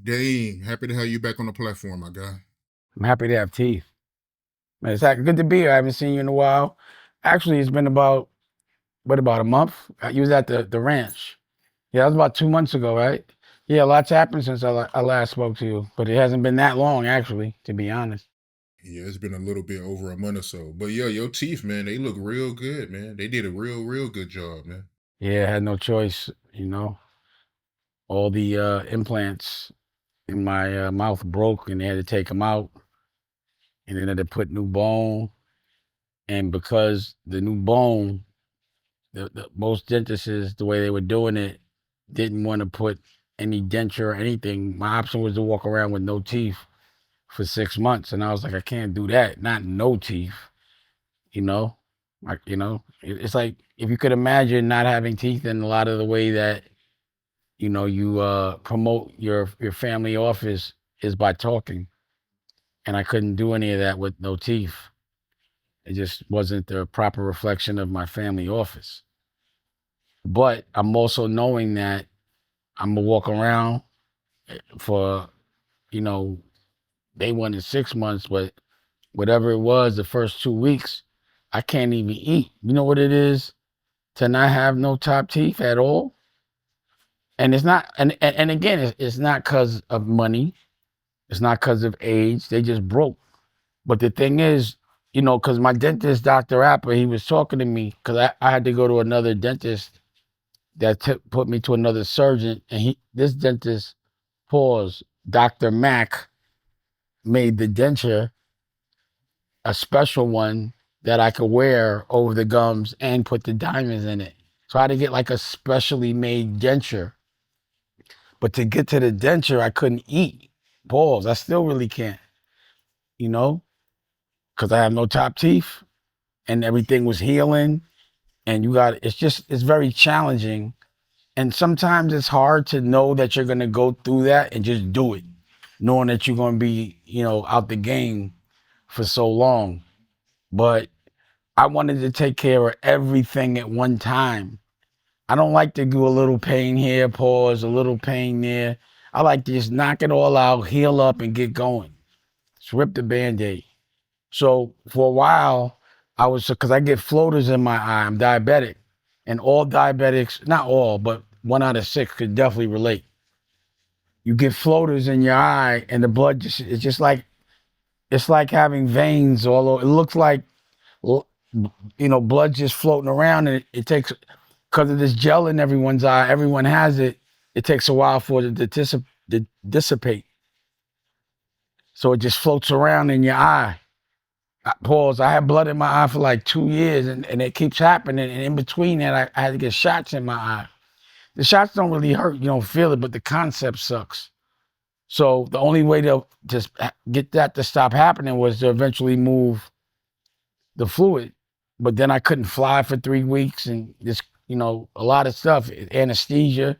Dame, happy to have you back on the platform, my guy. I'm happy to have teeth. Man, it's good to be here. I haven't seen you in a while. Actually, it's been about a month? You was at the ranch. Yeah, that was about 2 months ago, right? Yeah, a lot's happened since I last spoke to you, but it hasn't been that long, actually, to be honest. Yeah, it's been a little bit over a month or so. But yeah, your teeth, man, they look real good, man. They did a real good job, man. Yeah, I had no choice, All the implants in my mouth broke, and they had to take them out, and then they had to put new bone. And because the new bone, the most dentists, the way they were doing it, didn't want to put any denture or anything. My option was to walk around with no teeth for 6 months. And I was like, I can't do that. Not no teeth, you know? Like, it's like if you could imagine not having teeth in a lot of the way that, you promote your family office is by talking. And I couldn't do any of that with no teeth. It just wasn't the proper reflection of my family office. But I'm also knowing that I'm gonna walk around for, they wanted 6 months, but whatever it was, the first 2 weeks, I can't even eat. You know what it is to not have no top teeth at all? And it's not, and again, it's not because of money. It's not because of age. They just broke. But the thing is, because my dentist, Dr. Apper, he was talking to me because I had to go to another dentist that put me to another surgeon. And this dentist, pause, Dr. Mack, made the denture a special one that I could wear over the gums and put the diamonds in it. So I had to get like a specially made denture. But to get to the denture, I couldn't eat. Pause. I still really can't, because I have no top teeth and everything was healing. And it's very challenging. And sometimes it's hard to know that you're going to go through that and just do it, knowing that you're going to be, out the game for so long. But I wanted to take care of everything at one time. I don't like to do a little pain here, pause, a little pain there. I like to just knock it all out, heal up, and get going. Just rip the Band-Aid. So for a while, because I get floaters in my eye. I'm diabetic. And all diabetics, not all, but 1 out of 6 could definitely relate. You get floaters in your eye and the blood it's like having veins all over. It looks like, blood just floating around, and it takes, because of this gel in everyone's eye, everyone has it. It takes a while for it to dissipate. So it just floats around in your eye. Pause. I had blood in my eye for like 2 years, and it keeps happening. And in between that, I had to get shots in my eye. The shots don't really hurt. You don't feel it, but the concept sucks. So the only way to just get that to stop happening was to eventually move the fluid. But then I couldn't fly for 3 weeks, and just, a lot of stuff, anesthesia.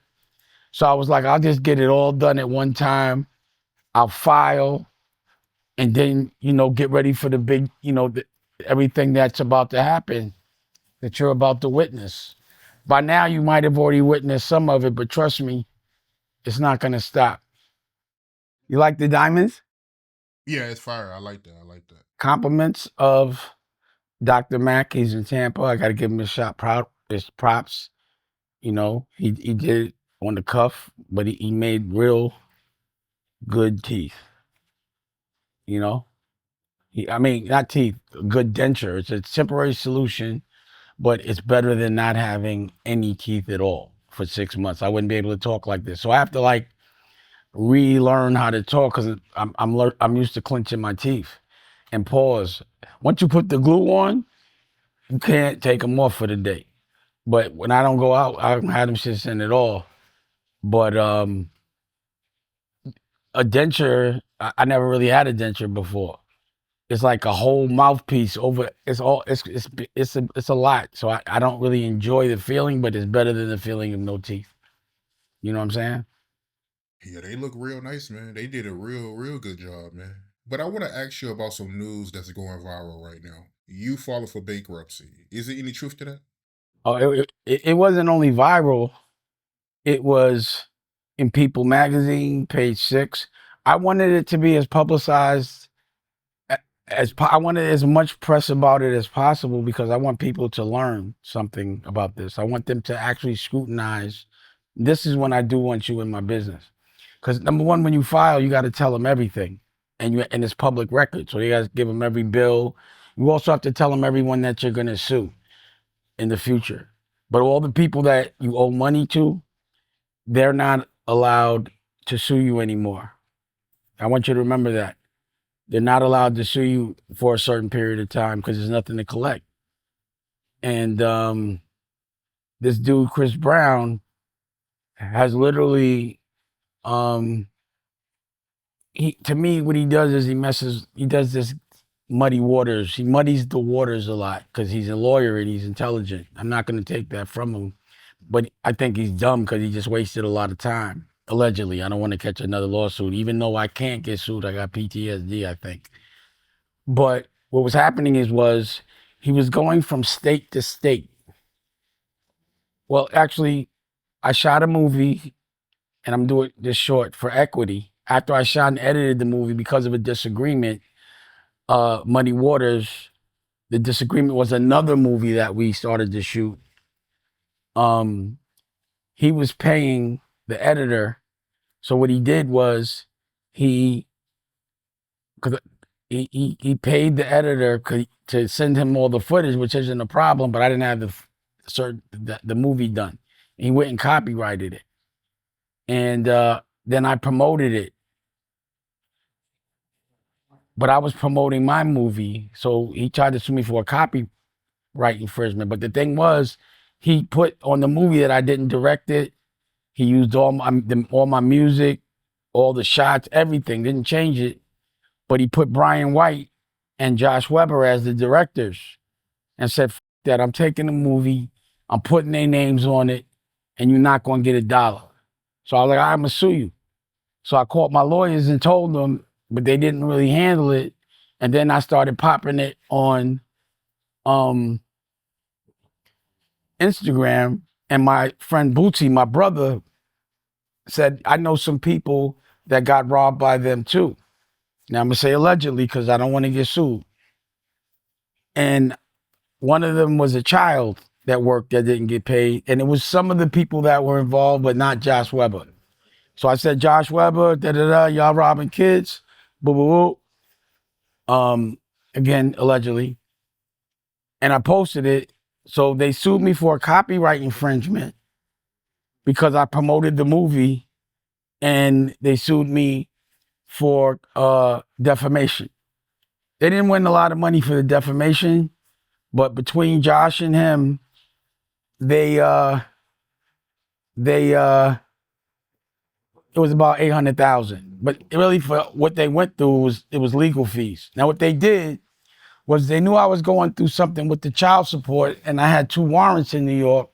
So I was like, I'll just get it all done at one time. I'll file, and then, get ready for the big, everything that's about to happen, that you're about to witness. By now, you might have already witnessed some of it, but trust me, it's not going to stop. You like the diamonds? Yeah, it's fire. I like that. I like that. Compliments of Dr. Mack. He's in Tampa. I got to give him his props. He did it on the cuff, but he made real good teeth. I mean, not teeth, good denture. It's a temporary solution, but it's better than not having any teeth at all for 6 months. I wouldn't be able to talk like this. So I have to like relearn how to talk because I'm used to clenching my teeth. And pause. Once you put the glue on, you can't take them off for the day. But when I don't go out, I don't have them shits in at all. But a denture, I never really had a denture before. It's like a whole mouthpiece over. It's a lot. So I don't really enjoy the feeling, but it's better than the feeling of no teeth. You know what I'm saying? Yeah, they look real nice, man. They did a real good job, man. But I want to ask you about some news that's going viral right now. You filing for bankruptcy. Is there any truth to that? Oh, it wasn't only viral. It was in People magazine, page 6. I wanted it to be as publicized I wanted as much press about it as possible because I want people to learn something about this. I want them to actually scrutinize. This is when I do want you in my business. Because number one, when you file, you got to tell them everything, and it's public record. So you got to give them every bill. You also have to tell them everyone that you're going to sue in the future. But all the people that you owe money to, they're not allowed to sue you anymore. I want you to remember that. They're not allowed to sue you for a certain period of time because there's nothing to collect. And this dude, Chris Brown, has literally, to me, what he does is he does this muddy waters. He muddies the waters a lot because he's a lawyer and he's intelligent. I'm not going to take that from him. But I think he's dumb because he just wasted a lot of time, allegedly. I don't want to catch another lawsuit. Even though I can't get sued, I got PTSD, I think. But what was happening was he was going from state to state. Well, actually, I shot a movie, and I'm doing this short for equity. After I shot and edited the movie because of a disagreement, Muddy Waters, the disagreement was another movie that we started to shoot. He was paying the editor. So what he did was he paid the editor to send him all the footage, which isn't a problem, but I didn't have the movie done. And he went and copyrighted it. And then I promoted it. But I was promoting my movie, so he tried to sue me for a copyright infringement. But the thing was, he put on the movie that I didn't direct it. He used all my music, all the shots, everything, didn't change it. But he put Brian White and Josh Weber as the directors and said, that I'm taking the movie, I'm putting their names on it, and you're not going to get $1. So I was like, I'm going to sue you. So I called my lawyers and told them, but they didn't really handle it. And then I started popping it on Instagram. And my friend Bootsy, my brother, said, I know some people that got robbed by them too. Now I'm going to say allegedly because I don't want to get sued. And one of them was a child that worked that didn't get paid. And it was some of the people that were involved, but not Josh Weber. So I said, Josh Weber, y'all robbing kids. Boo, boo, boo. Again, allegedly. And I posted it. So they sued me for a copyright infringement because I promoted the movie, and they sued me for defamation. They didn't win a lot of money for the defamation, but between Josh and him, it was about $800,000. But really, for what they went through, it was legal fees. Now, what they did was they knew I was going through something with the child support, and I had 2 warrants in New York.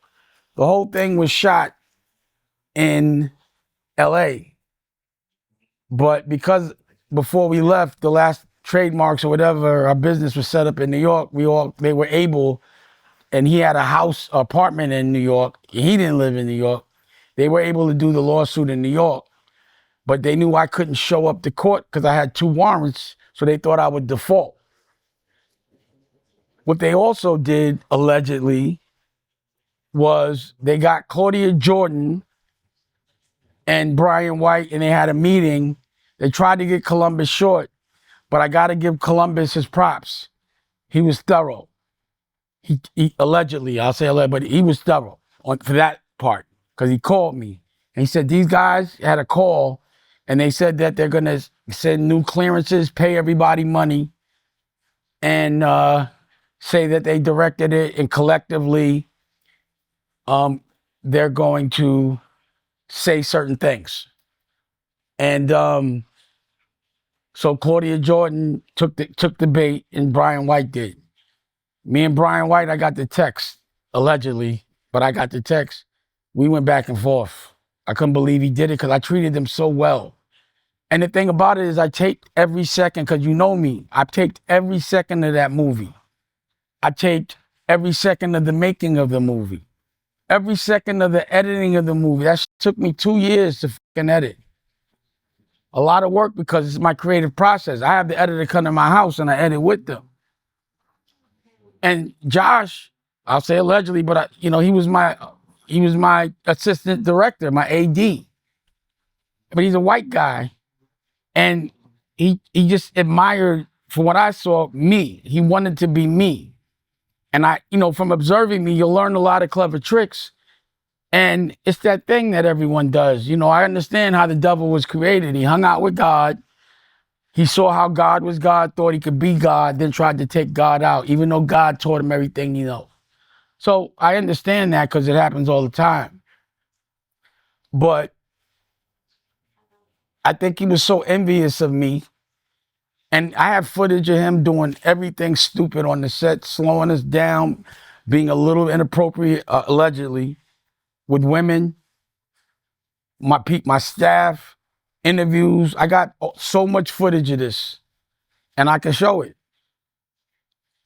The whole thing was shot in LA. But because before we left, the last trademarks or whatever, our business was set up in New York, they were able, and he had a apartment in New York. He didn't live in New York. They were able to do the lawsuit in New York, but they knew I couldn't show up to court because I had 2 warrants, so they thought I would default. What they also did, allegedly, was they got Claudia Jordan and Brian White, and they had a meeting. They tried to get Columbus short, but I got to give Columbus his props. He was thorough. He allegedly, I'll say allegedly, but he was thorough for that part because he called me. And he said, these guys had a call, and they said that they're going to send new clearances, pay everybody money, and say that they directed it, and collectively they're going to say certain things. And so Claudia Jordan took the bait, and Brian White did. Me and Brian White, I got the text, allegedly, but I got the text. We went back and forth. I couldn't believe he did it because I treated them so well. And the thing about it is I taped every second, because you know me. I taped every second of that movie. I taped every second of the making of the movie. Every second of the editing of the movie. That's took me 2 years to fucking edit. A lot of work because it's my creative process. I have the editor come to my house and I edit with them. And Josh, I'll say allegedly, but he was my assistant director, my AD. But he's a white guy, and he just admired, from what I saw, me. He wanted to be me. And from observing me, you'll learn a lot of clever tricks. And it's that thing that everyone does. I understand how the devil was created. He hung out with God. He saw how God was God, thought he could be God, then tried to take God out, even though God taught him everything he knows. So I understand that because it happens all the time. But I think he was so envious of me. And I have footage of him doing everything stupid on the set, slowing us down, being a little inappropriate, allegedly, with women, my staff, interviews. I got so much footage of this, and I can show it.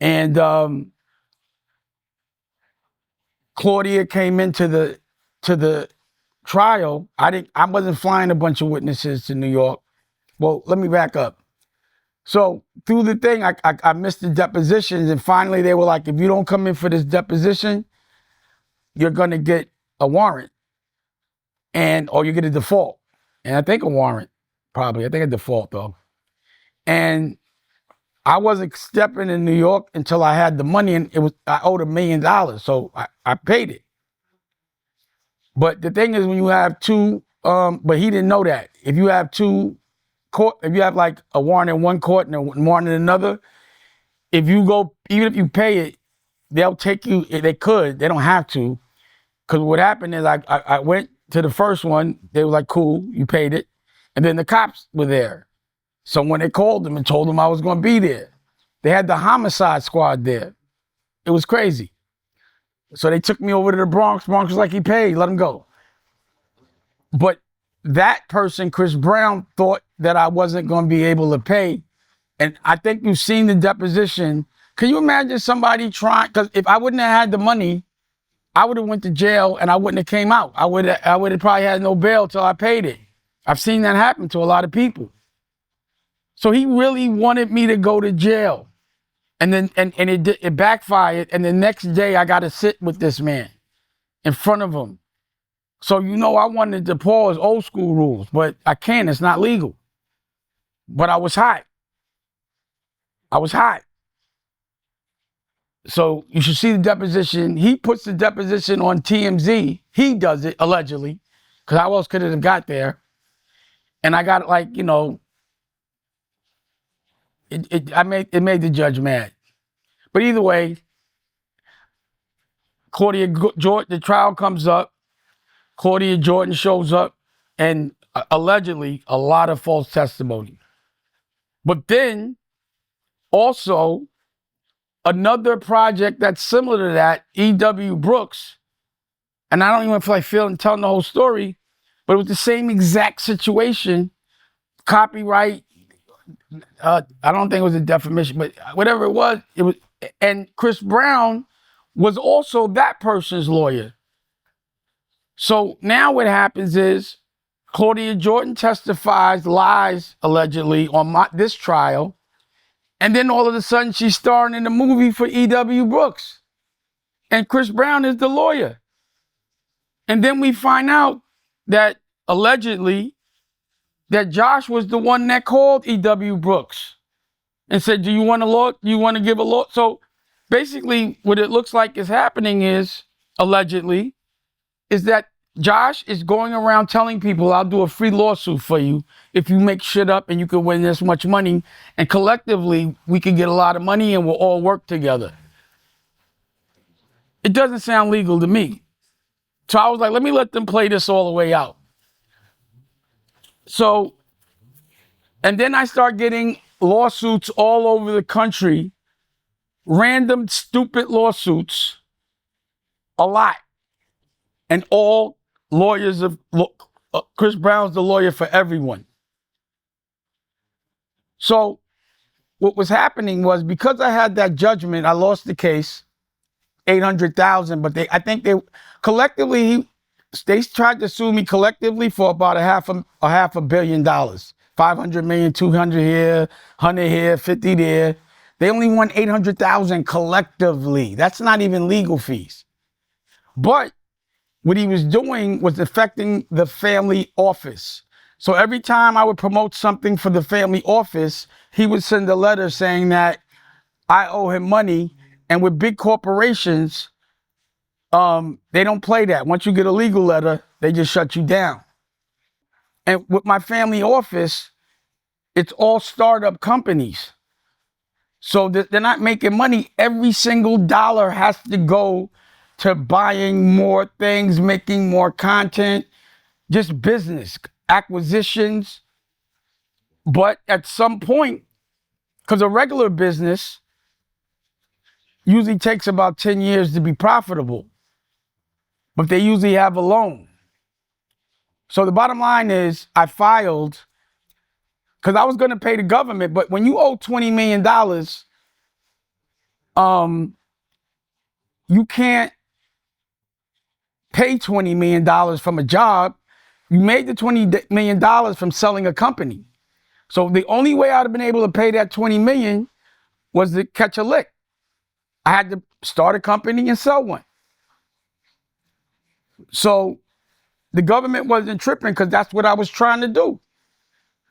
And Claudia came into the trial. I wasn't flying a bunch of witnesses to New York. Well, let me back up. So through the thing, I missed the depositions, and finally they were like, if you don't come in for this deposition, you're gonna get a warrant, or you get a default. And I think a warrant, probably. I think a default though. And I wasn't stepping in New York until I had the money, and I owed $1 million, so I paid it. But the thing is, when you have two, but he didn't know that. If you have two court, if you have like a warrant in one court and a warrant in another, if you go, even if you pay it, they'll take you. They could. They don't have to. Because what happened is I went to the first one. They were like, cool, you paid it. And then the cops were there. So when they called them and told them I was going to be there, they had the homicide squad there. It was crazy. So they took me over to the Bronx. Bronx was like, he paid, let him go. But that person, Chris Brown, thought that I wasn't going to be able to pay. And I think you've seen the deposition. Can you imagine somebody trying? Because if I wouldn't have had the money, I would have went to jail and I wouldn't have came out. I would have probably had no bail till I paid it. I've seen that happen to a lot of people. So he really wanted me to go to jail. And then it backfired. And the next day I got to sit with this man in front of him. So I wanted to pause old school rules, but I can't. It's not legal. But I was hot. So you should see the deposition. He puts the deposition on TMZ. He does it, allegedly, because how else could it have got there? And I got it made the judge mad. But either way, Claudia Jordan, the trial comes up. Claudia Jordan shows up, and allegedly a lot of false testimony. But then also another project that's similar to that, E.W. Brooks, and I don't even feel like telling the whole story, but it was the same exact situation, copyright. I don't think it was a defamation, but whatever it was, and Chris Brown was also that person's lawyer. So now what happens is Claudia Jordan testifies, lies allegedly on this trial, and then all of a sudden she's starring in the movie for E.W. Brooks, and Chris Brown is the lawyer. And then we find out that allegedly that Josh was the one that called E.W. Brooks and said, do you want a law? Do you want to give a law? So basically what it looks like is happening is, allegedly, is that Josh is going around telling people, I'll do a free lawsuit for you if you make shit up and you can win this much money. And collectively, we can get a lot of money and we'll all work together. It doesn't sound legal to me. So I was like, let me let them play this all the way out. So, and then I start getting lawsuits all over the country, random stupid lawsuits, a lot. And all lawyers Chris Brown's the lawyer for everyone. So what was happening was, because I had that judgment, I lost the case, $800,000, but I think they collectively, they tried to sue me collectively for about a half a billion dollars. 500 million, 200 here, 100 here, 50 there. They only won 800,000 collectively. That's not even legal fees. But what he was doing was affecting the family office. So every time I would promote something for the family office, he would send a letter saying that I owe him money. And with big corporations, they don't play that. Once you get a legal letter, they just shut you down. And with my family office, it's all startup companies. So they're not making money. Every single dollar has to go to buying more things, making more content, just business, acquisitions. But at some point, because a regular business usually takes about 10 years to be profitable, but they usually have a loan. So the bottom line is I filed because I was going to pay the government, but when you owe $20 million, you can't pay $20 million from a job. You made the $20 million from selling a company. So the only way I'd have been able to pay that $20 million was to catch a lick. I had to start a company and sell one. So the government wasn't tripping because that's what I was trying to do.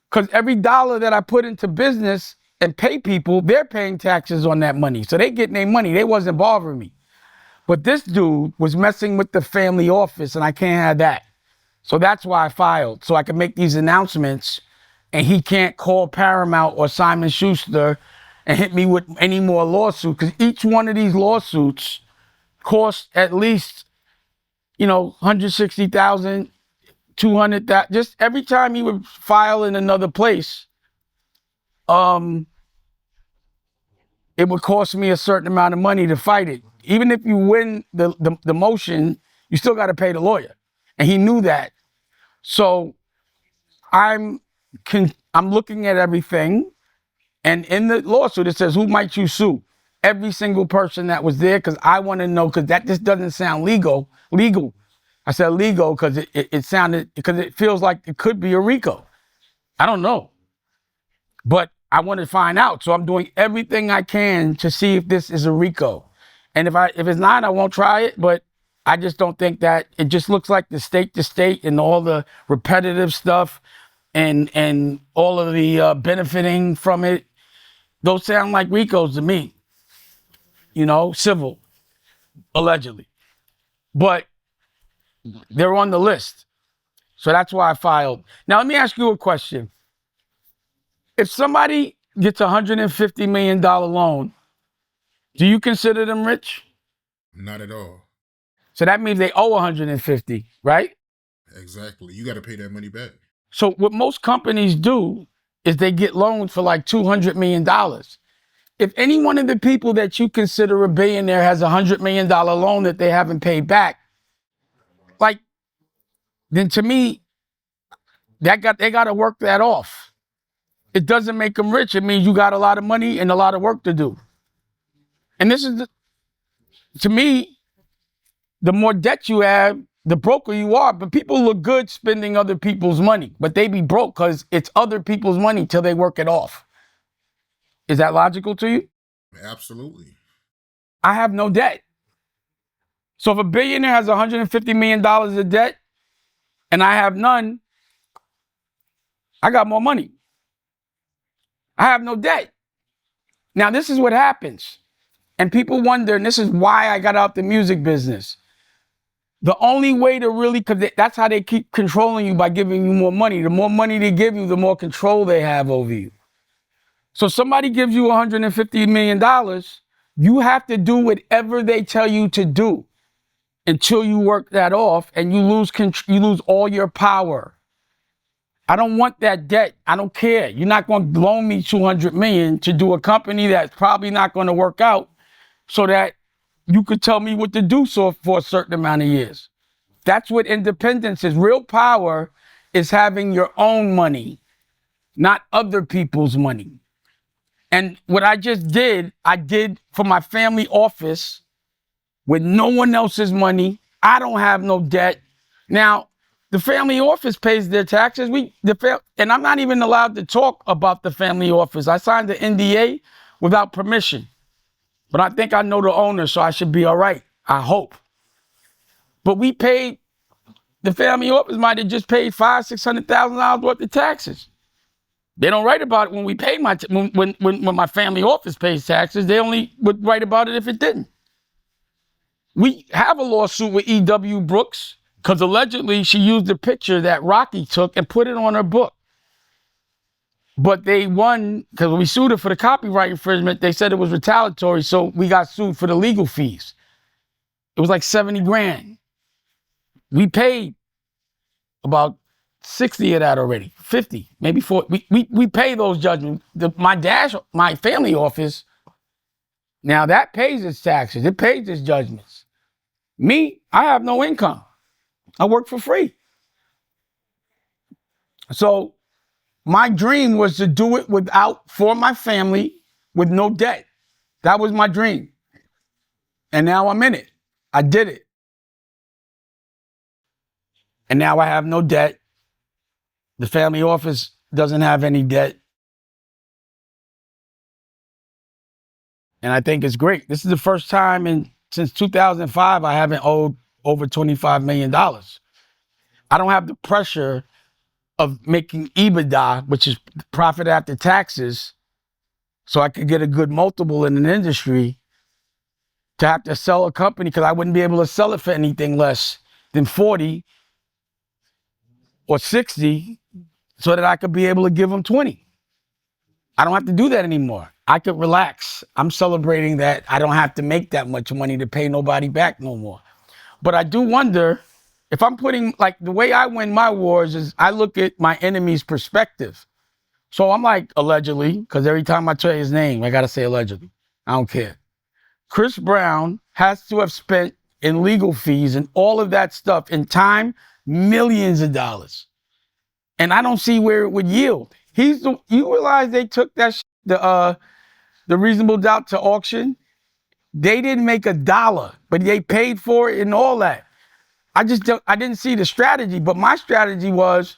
Because every dollar that I put into business and pay people, they're paying taxes on that money. So they getting their money. They wasn't bothering me. But this dude was messing with the family office and I can't have that. So that's why I filed. So I can make these announcements and he can't call Paramount or Simon Schuster and hit me with any more lawsuits. Because each one of these lawsuits cost at least, 160,000, 200,000. Just every time he would file in another place, it would cost me a certain amount of money to fight it. Even if you win the motion, you still got to pay the lawyer. And he knew that. So I'm looking at everything. And in the lawsuit, it says, who might you sue? Every single person that was there, because I want to know, because that just doesn't sound legal. I said legal because it sounded, because it feels like it could be a RICO. I don't know. But I want to find out. So I'm doing everything I can to see if this is a RICO. And if it's not, I won't try it. But I just don't think that it just looks like the state to state and all the repetitive stuff and all of the benefiting from it. Those sound like RICOs to me. Civil, allegedly. But they're on the list. So that's why I filed. Now, let me ask you a question. If somebody gets a $150 million loan, do you consider them rich? Not at all. So that means they owe 150, right? Exactly. You got to pay that money back. So what most companies do is they get loans for like $200 million. If any one of the people that you consider a billionaire has a $100 million loan that they haven't paid back, then to me, they got to work that off. It doesn't make them rich. It means you got a lot of money and a lot of work to do. And this is, to me, the more debt you have, the broker you are. But people look good spending other people's money, but they be broke because it's other people's money till they work it off. Is that logical to you? Absolutely. I have no debt. So if a billionaire has $150 million of debt and I have none, I got more money. I have no debt. Now, this is what happens. And people wonder, and this is why I got out the music business. The only way to really, because that's how they keep controlling you, by giving you more money. The more money they give you, the more control they have over you. So somebody gives you $150 million, you have to do whatever they tell you to do until you work that off and you lose all your power. I don't want that debt. I don't care. You're not going to loan me $200 million to do a company that's probably not going to work out so that you could tell me what to do for a certain amount of years. That's what independence is. Real power is having your own money, not other people's money. And what I just did, I did for my family office with no one else's money. I don't have no debt. Now, the family office pays their taxes. And I'm not even allowed to talk about the family office. I signed the NDA without permission. But I think I know the owner, so I should be all right. I hope. But we paid, the family office might have just paid $500,000-$600,000 worth of taxes. They don't write about it when we pay when my family office pays taxes. They only would write about it if it didn't. We have a lawsuit with E.W. Brooks because allegedly she used a picture that Rocky took and put it on her book. But they won because we sued her for the copyright infringement. They said it was retaliatory, so we got sued for the legal fees. It was like 70 grand. We paid about 60 of that already, 50, maybe 40. We pay those judgments. My family office, now that pays its taxes. It pays its judgments. Me, I have no income. I work for free. So my dream was to do it for my family with no debt. That was my dream. And now I'm in it. I did it. And now I have no debt. The family office doesn't have any debt. And I think it's great. This is the first time since 2005 I haven't owed over $25 million. I don't have the pressure of making EBITDA, which is profit after taxes, so I could get a good multiple in an industry, to have to sell a company because I wouldn't be able to sell it for anything less than 40 or 60 so that I could be able to give them 20. I don't have to do that anymore. I could relax. I'm celebrating that I don't have to make that much money to pay nobody back no more. But I do wonder if I'm putting, like, the way I win my wars is I look at my enemy's perspective. So I'm like, allegedly, because every time I say his name, I got to say allegedly. I don't care. Chris Brown has to have spent in legal fees and all of that stuff in time, millions of dollars. And I don't see where it would yield. You realize they took the reasonable doubt to auction? They didn't make $1, but they paid for it and all that. I didn't see the strategy, but my strategy was,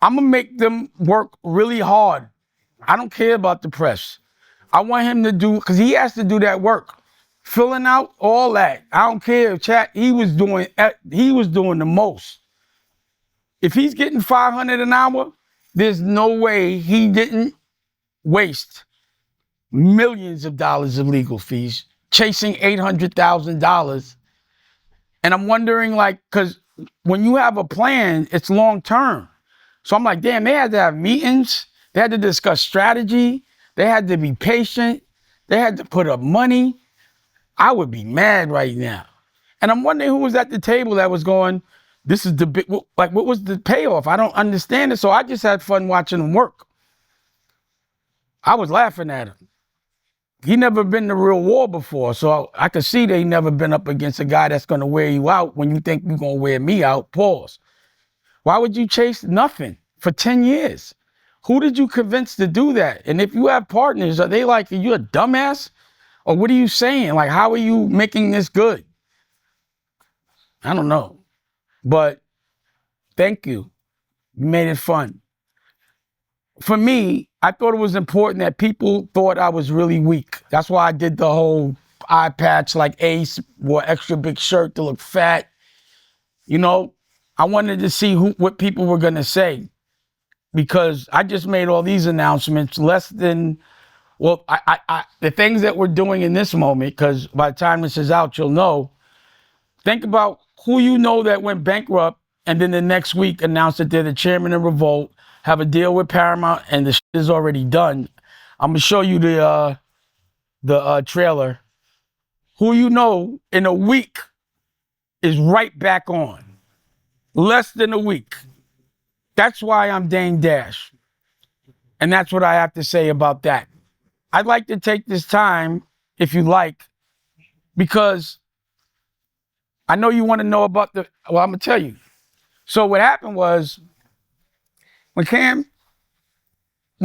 I'm gonna make them work really hard. I don't care about the press. I want him to do, because he has to do that work. Filling out all that. I don't care, chat. He was doing the most. If he's getting $500 an hour, there's no way he didn't waste millions of dollars of legal fees chasing $800,000. And I'm wondering, like, because when you have a plan, it's long term. So I'm like, damn, they had to have meetings. They had to discuss strategy. They had to be patient. They had to put up money. I would be mad right now. And I'm wondering who was at the table that was going, this is the big, like, what was the payoff? I don't understand it. So I just had fun watching them work. I was laughing at him. He never been to real war before, so I could see that he never been up against a guy that's going to wear you out when you think you're going to wear me out. Pause. Why would you chase nothing for 10 years? Who did you convince to do that? And if you have partners, are they like, are you a dumbass? Or what are you saying? Like, how are you making this good? I don't know. But thank you. You made it fun. For me, I thought it was important that people thought I was really weak. That's why I did the whole eye patch, like Ace, wore extra big shirt to look fat. You know, I wanted to see what people were going to say, because I just made all these announcements less than, well, the things that we're doing in this moment, because by the time this is out, you'll know. Think about who you know that went bankrupt and then the next week announced that they're the chairman of Revolt, have a deal with Paramount, and the shit is already done. I'm gonna show you the trailer. Who you know in a week is right back on. Less than a week. That's why I'm Dame Dash. And that's what I have to say about that. I'd like to take this time, if you like, because I know you want to know about I'm gonna tell you. So what happened was, when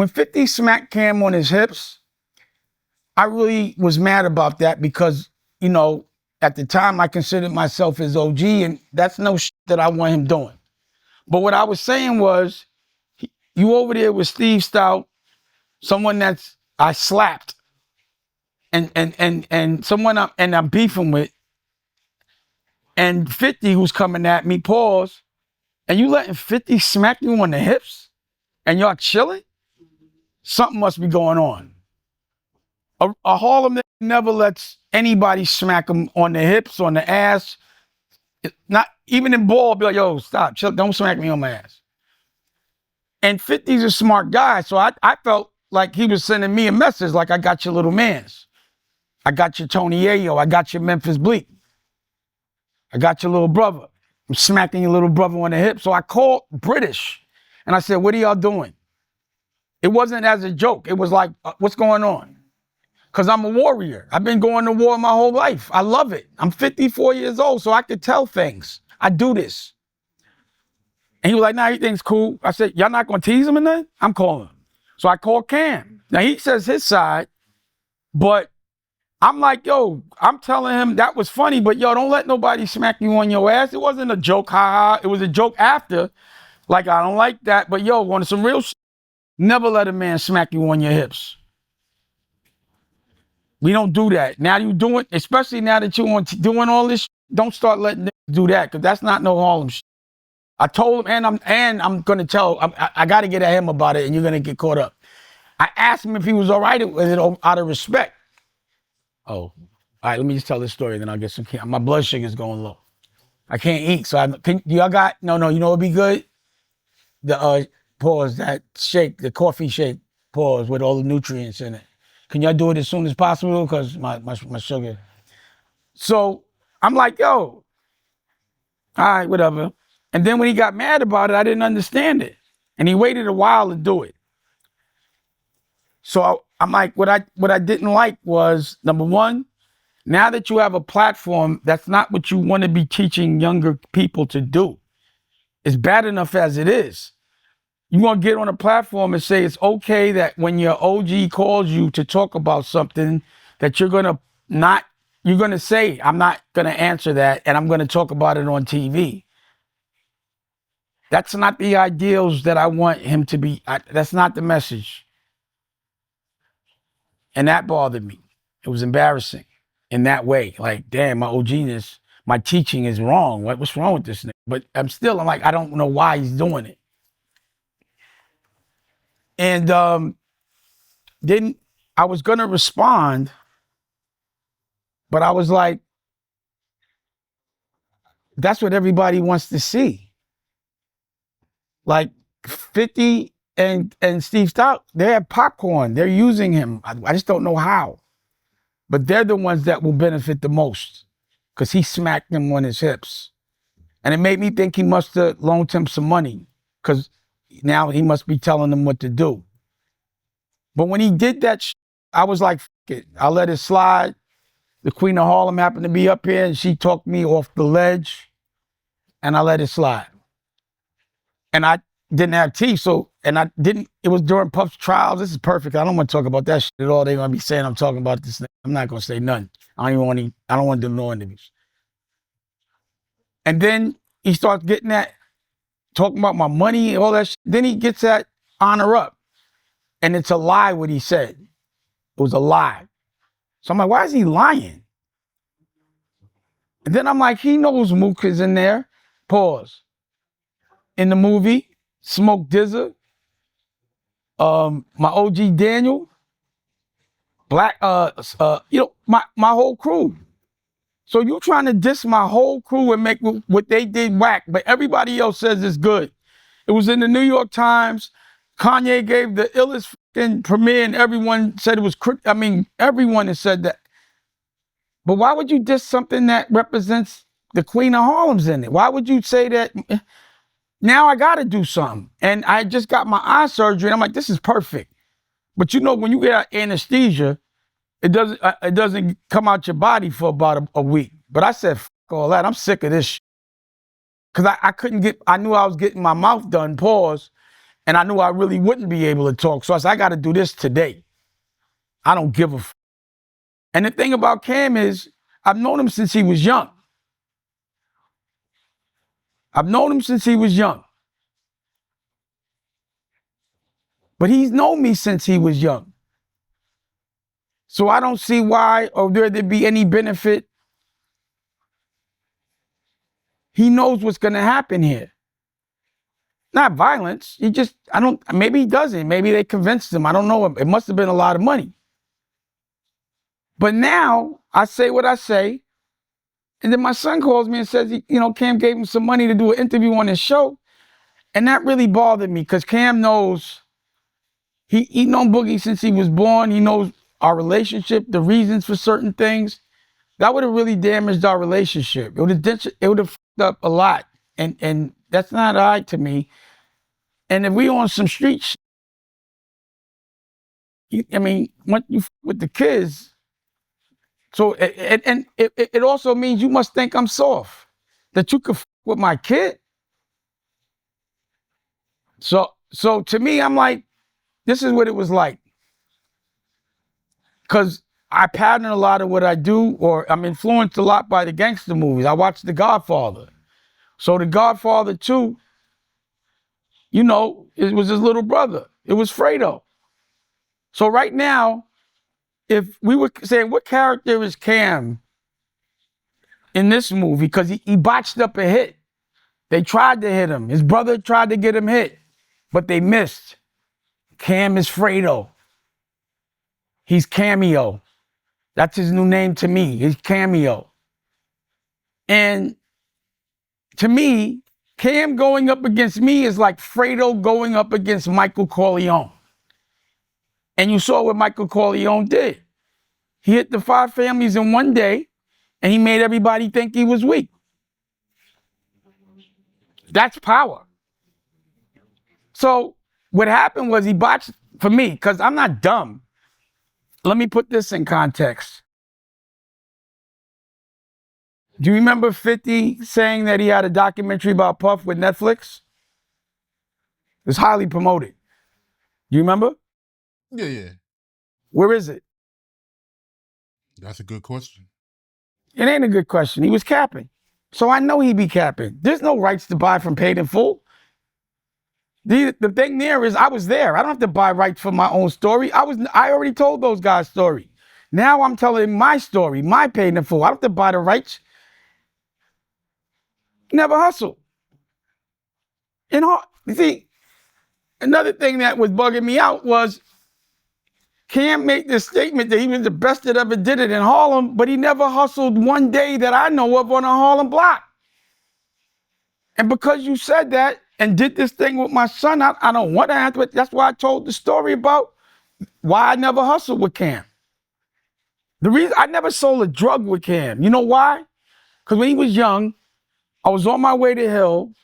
50 smacked Cam on his hips, I really was mad about that because, you know, at the time I considered myself his OG, and that's no shit. that I want him doing. But what I was saying was, you over there with Steve Stout, someone that's I slapped, and someone I'm beefing with, and 50 who's coming at me, pause, and you letting 50 smack you on the hips, and y'all chilling? Something must be going on. A Harlem never lets anybody smack him on the hips, on the ass. Not even in ball, be like, yo, stop, chill, don't smack me on my ass. And 50's a smart guy, so I felt like he was sending me a message, like, I got your little mans. I got your Tony Yayo. I got your Memphis Bleek. I got your little brother. I'm smacking your little brother on the hip. So I called British, and I said, what are y'all doing? It wasn't as a joke. It was like, what's going on? Because I'm a warrior. I've been going to war my whole life. I love it. I'm 54 years old, so I could tell things. I do this. And he was like, nah, he thinks cool. I said, y'all not going to tease him or nothing? I'm calling him. So I called Cam. Now, he says his side, but I'm like, yo, I'm telling him that was funny, but yo, don't let nobody smack you on your ass. It wasn't a joke, haha. It was a joke after. Like, I don't like that, but yo, want some real shit, never let a man smack you on your hips. We don't do that. Now you doing, especially now that you're doing all this, don't start letting them do that, because that's not no Harlem shit. I told him, and I'm gonna tell, I gotta get at him about it, and you're gonna get caught up. I asked him if he was all right with it out of respect. Oh, all right, let me just tell this story, then I'll get some, my blood sugar's going low. I can't eat, so y'all got, no, you know what'd be good? The, pause, that shake, the coffee shake, pause, with all the nutrients in it. Can y'all do it as soon as possible? Because my sugar. So I'm like, yo, all right, whatever. And then when he got mad about it, I didn't understand it. And he waited a while to do it. So I'm like, what I didn't like was, number one, now that you have a platform, that's not what you want to be teaching younger people to do. It's bad enough as it is. You want to get on a platform and say it's okay that when your OG calls you to talk about something, that you're going to say, I'm not going to answer that, and I'm going to talk about it on TV. That's not the ideals that I want him to be. That's not the message. And that bothered me. It was embarrassing in that way. Like, damn, my OG-ness, my teaching is wrong. What's wrong with this nigga? But I'm like, I don't know why he's doing it. And then I was going to respond, but I was like, that's what everybody wants to see. Like 50 and Steve Stout, they have popcorn. They're using him. I just don't know how. But they're the ones that will benefit the most, because he smacked them on his hips. And it made me think he must have loaned him some money, because now he must be telling them what to do. But when he did that, I was like, F it. I'll let it slide. The Queen of Harlem happened to be up here, and she talked me off the ledge, and I let it slide. And I didn't have teeth, it was during Puff's trials. This is perfect. I don't want to talk about that shit at all. They're going to be saying I'm talking about this. I'm not going to say nothing. I don't want to do no interviews. And then he starts getting that, talking about my money, all that shit. Then he gets that honor up. And it's a lie what he said. It was a lie. So I'm like, why is he lying? And then I'm like, he knows Mook is in there. Pause. In the movie, Smoke Dizza, my OG Daniel, Black, my whole crew. So you trying to diss my whole crew and make what they did whack, but everybody else says it's good. It was in the New York Times. Kanye gave the illest fucking premiere, and everyone said it was, everyone has said that. But why would you diss something that represents the Queen of Harlem's in it? Why would you say that? Now I got to do something. And I just got my eye surgery, and I'm like, this is perfect. But you know, when you get anesthesia, it doesn't come out your body for about a week. But I said, fuck all that. I'm sick of this shit. Because I knew I was getting my mouth done, pause, and I knew I really wouldn't be able to talk. So I said, I got to do this today. I don't give a fuck. And the thing about Cam is, I've known him since he was young. I've known him since he was young. But he's known me since he was young. So I don't see why or there'd be any benefit. He knows what's going to happen here. Not violence. Maybe he doesn't. Maybe they convinced him. I don't know. It must have been a lot of money. But now I say what I say. And then my son calls me and says, Cam gave him some money to do an interview on his show. And that really bothered me because Cam knows, he known Boogie since he was born. He knows our relationship, the reasons for certain things. That would have really damaged our relationship. It would have fucked up a lot. And that's not all right to me. And if we on some street shit, when you with the kids, so it also means you must think I'm soft, that you could with my kid. So to me, I'm like, this is what it was like. Because I pattern a lot of what I do, or I'm influenced a lot by the gangster movies. I watched The Godfather. So The Godfather 2, it was his little brother. It was Fredo. So right now, if we were saying what character is Cam in this movie, because he botched up a hit. They tried to hit him. His brother tried to get him hit, but they missed. Cam is Fredo. He's Cameo. That's his new name to me. He's Cameo. And to me, Cam going up against me is like Fredo going up against Michael Corleone. And you saw what Michael Corleone did. He hit the 5 families in one day, and he made everybody think he was weak. That's power. So what happened was he botched, for me, because I'm not dumb. Let me put this in context. Do you remember 50 saying that he had a documentary about Puff with Netflix? It was highly promoted. Do you remember? Yeah. Where is it? That's a good question. It ain't a good question. He was capping. So I know he be capping. There's no rights to buy from Paid in Full. The thing there is I was there. I don't have to buy rights for my own story. I already told those guys' story. Now I'm telling my story, my Paid in Full. I don't have to buy the rights. Never hustle. You see, another thing that was bugging me out was Cam made this statement that he was the best that ever did it in Harlem, but he never hustled one day that I know of on a Harlem block. And because you said that and did this thing with my son, I don't want to answer it. That's why I told the story about why I never hustled with Cam. The reason I never sold a drug with Cam, you know why? Because when he was young, I was on my way to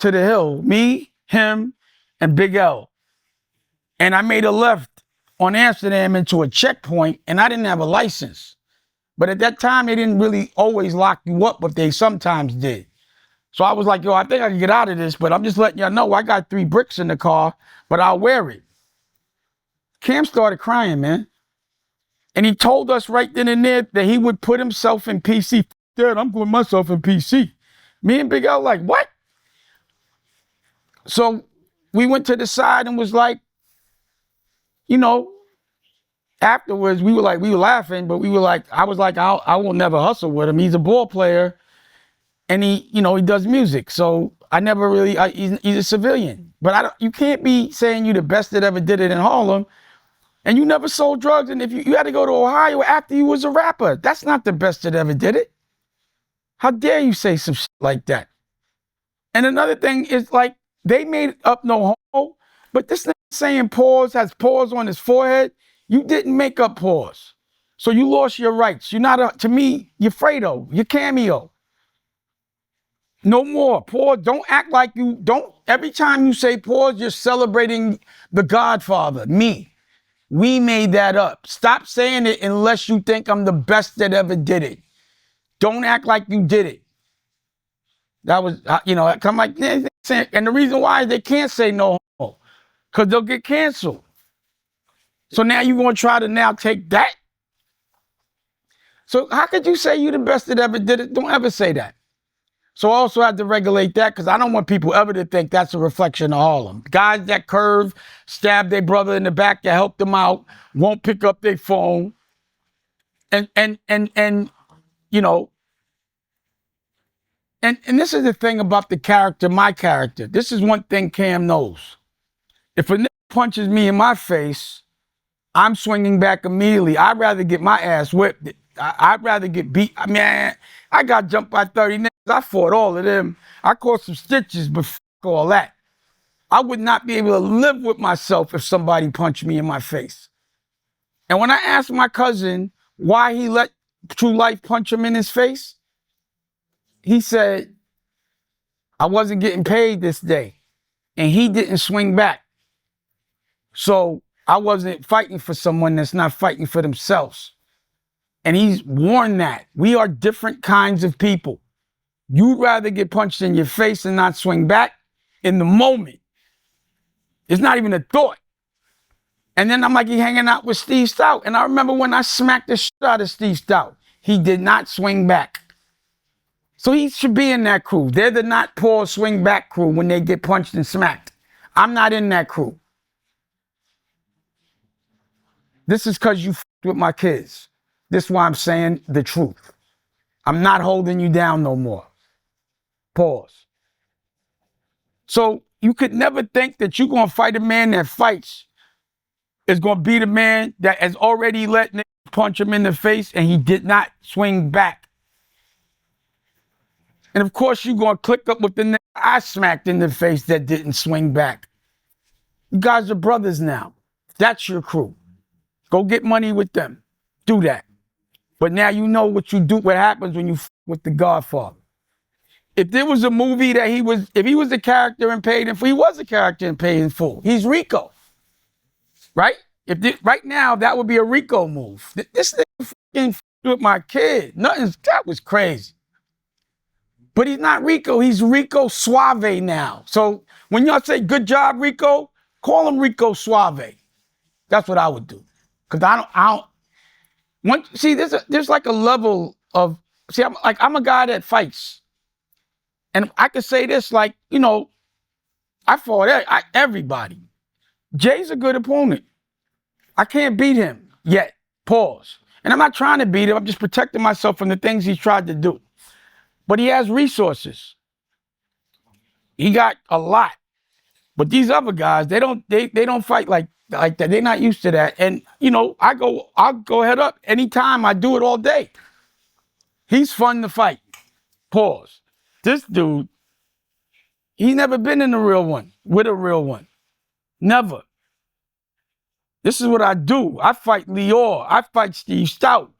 the hill, me, him, and Big L. And I made a left on Amsterdam into a checkpoint, and I didn't have a license. But at that time, they didn't really always lock you up, but they sometimes did. So I was like, I think I can get out of this, but I'm just letting y'all know I got 3 bricks in the car, but I'll wear it. Cam started crying, man. And he told us right then and there that he would put himself in PC. Dad, I'm putting myself in PC. Me and Big L like, what? So we went to the side and was like, afterwards we were laughing, but we were like, I was like, I will never hustle with him. He's a ball player and he does music. So I never really, he's a civilian. But you can't be saying you the best that ever did it in Harlem and you never sold drugs. And if you had to go to Ohio after you was a rapper, that's not the best that ever did it. How dare you say some shit like that? And another thing is like, they made up no homo, but this nigga saying pause has pause on his forehead. You didn't make up pause. So you lost your rights. You're not to me, you're Fredo, you're Cameo. No more. Pause. Don't act like every time you say pause, you're celebrating the Godfather, me. We made that up. Stop saying it unless you think I'm the best that ever did it. Don't act like you did it. That was, come like, and the reason why is they can't say no homo, because they'll get canceled. So now you're going to try to now take that? So how could you say you the best that ever did it? Don't ever say that. So I also had to regulate that because I don't want people ever to think that's a reflection of Harlem. Guys that curve, stab their brother in the back to help them out, won't pick up their phone. And you know, and this is the thing about the character, my character. This is one thing Cam knows. If a nigga punches me in my face, I'm swinging back immediately. I'd rather get my ass whipped. I'd rather get beat. I mean, I got jumped by 30 niggas. I fought all of them. I caught some stitches, but fuck all that. I would not be able to live with myself if somebody punched me in my face. And when I asked my cousin why he let True Life punch him in his face, he said, I wasn't getting paid this day. And he didn't swing back. So I wasn't fighting for someone that's not fighting for themselves. And he's warned that we are different kinds of people. You'd rather get punched in your face and not swing back in the moment. It's not even a thought. And then I'm like, he hanging out with Steve Stout. And I remember when I smacked the shit out of Steve Stout, he did not swing back. So he should be in that crew. They're the not Paul swing back crew when they get punched and smacked. I'm not in that crew. This is because you f***ed with my kids. This is why I'm saying the truth. I'm not holding you down no more. Pause. So you could never think that you're going to fight a man that fights is going to be the man that has already let niggas punch him in the face and he did not swing back. And of course, you're going to click up with the nigga I smacked in the face that didn't swing back. You guys are brothers now. That's your crew. Go get money with them. Do that. But now you know what you do, what happens when you f with the Godfather. If there was a movie that if he was a character and paid in full, he was a character and paid in full. He's Rico. Right? Right now, that would be a Rico move. This nigga fucking f with my kid. That was crazy. But he's not Rico. He's Rico Suave now. So when y'all say good job, Rico, call him Rico Suave. That's what I would do. Because I don't, see, there's like a level of, see, I'm a guy that fights. And I could say this, like, you know, I fought everybody. Jay's a good opponent. I can't beat him yet. Pause. And I'm not trying to beat him. I'm just protecting myself from the things he's tried to do. But he has resources. He got a lot. But these other guys, they don't fight like that. They're not used to that. And you know, I'll go head up anytime. I do it all day. He's fun to fight. Pause. This dude, he never been in a real one with a real one. Never. This is what I do. I fight Lior. I fight Steve Stout.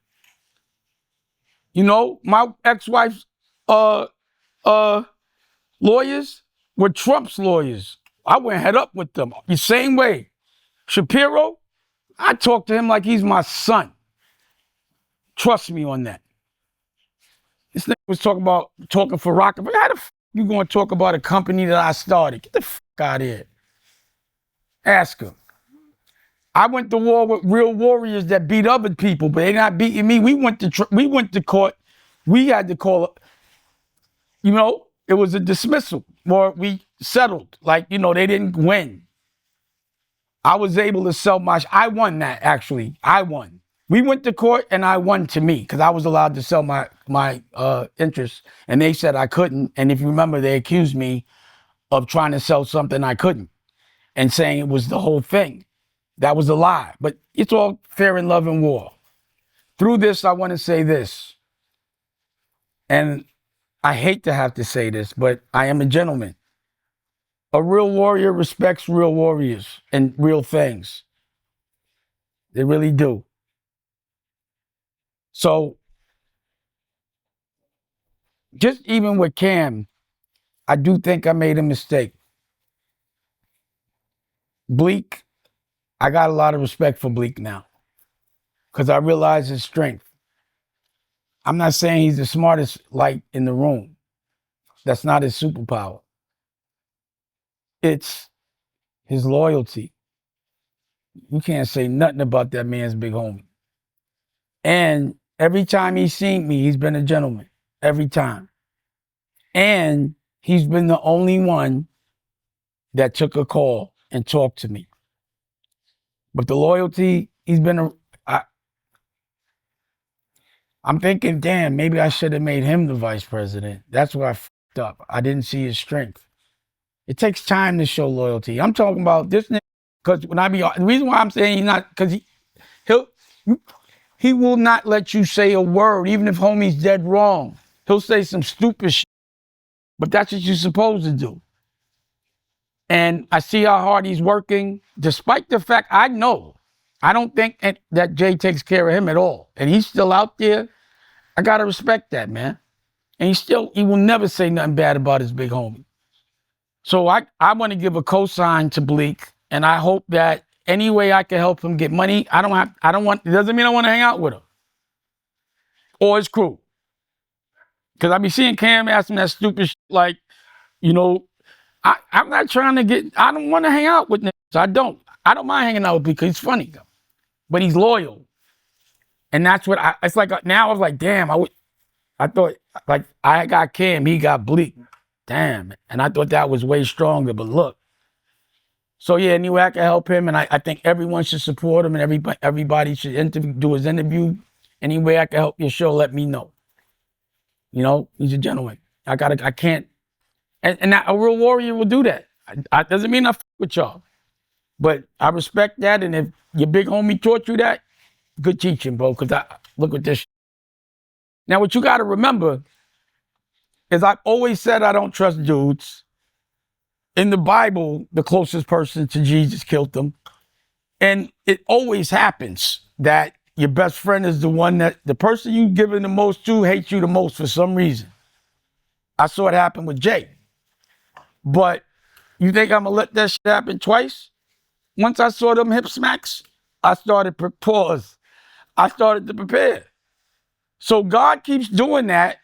You know, my ex-wife's lawyers were Trump's lawyers. I went head up with them. The same way. Shapiro, I talk to him like he's my son. Trust me on that. This nigga was talking for Roc-A-Fella. How the f you going to talk about a company that I started? Get the f out of here. Ask him. I went to war with real warriors that beat other people, but they're not beating me. We went to court. We had to call it, you know, it was a dismissal, or we settled. Like, you know, they didn't win. I was able to sell I won that, actually. I won. We went to court and I won to me because I was allowed to sell my interest, and they said I couldn't. And if you remember, they accused me of trying to sell something I couldn't and saying it was the whole thing. That was a lie. But it's all fair in love and war. Through this, I want to say this. And I hate to have to say this, but I am a gentleman. A real warrior respects real warriors and real things. They really do. So, just even with Cam, I do think I made a mistake. Bleek, I got a lot of respect for Bleek now because I realize his strength. I'm not saying he's the smartest light in the room. That's not his superpower. It's his loyalty. You can't say nothing about that man's big homie. And every time he's seen me, he's been a gentleman. Every time. And he's been the only one that took a call and talked to me. But the loyalty, I'm thinking, damn, maybe I should have made him the vice president. That's where I fucked up. I didn't see his strength. It takes time to show loyalty. I'm talking about this nigga, because the reason why I'm saying he's not, because he will not let you say a word, even if homie's dead wrong. He'll say some stupid shit, but that's what you're supposed to do. And I see how hard he's working, despite the fact I don't think that Jay takes care of him at all. And he's still out there. I gotta respect that, man. And he will never say nothing bad about his big homie. So I want to give a cosign to Bleek, and I hope that any way I can help him get money, it doesn't mean I want to hang out with him or his crew. Because I be seeing Cam asking that stupid shit, like, I'm not trying to I don't want to hang out with niggas. I don't mind hanging out with Bleek because he's funny, but he's loyal. And that's what it's like. Now I was like, damn, I thought, like, I got Cam, he got Bleek. Damn. And I thought that was way stronger, but look. So yeah, any way I can help him, and I think everyone should support him, and everybody should do his interview. Any way I can help your show, let me know. He's a gentleman. I can't, and a real warrior will do that. Doesn't mean I f with y'all, but I respect that. And if your big homie taught you that, good teaching, bro. Because look at this. Now, what you got to remember is I've always said I don't trust dudes. In the Bible, the closest person to Jesus killed them. And it always happens that your best friend is the person you giving the most to hates you the most for some reason. I saw it happen with Jay. But you think I'm going to let that shit happen twice? Once I saw them hip smacks, I started to prepare. So God keeps doing that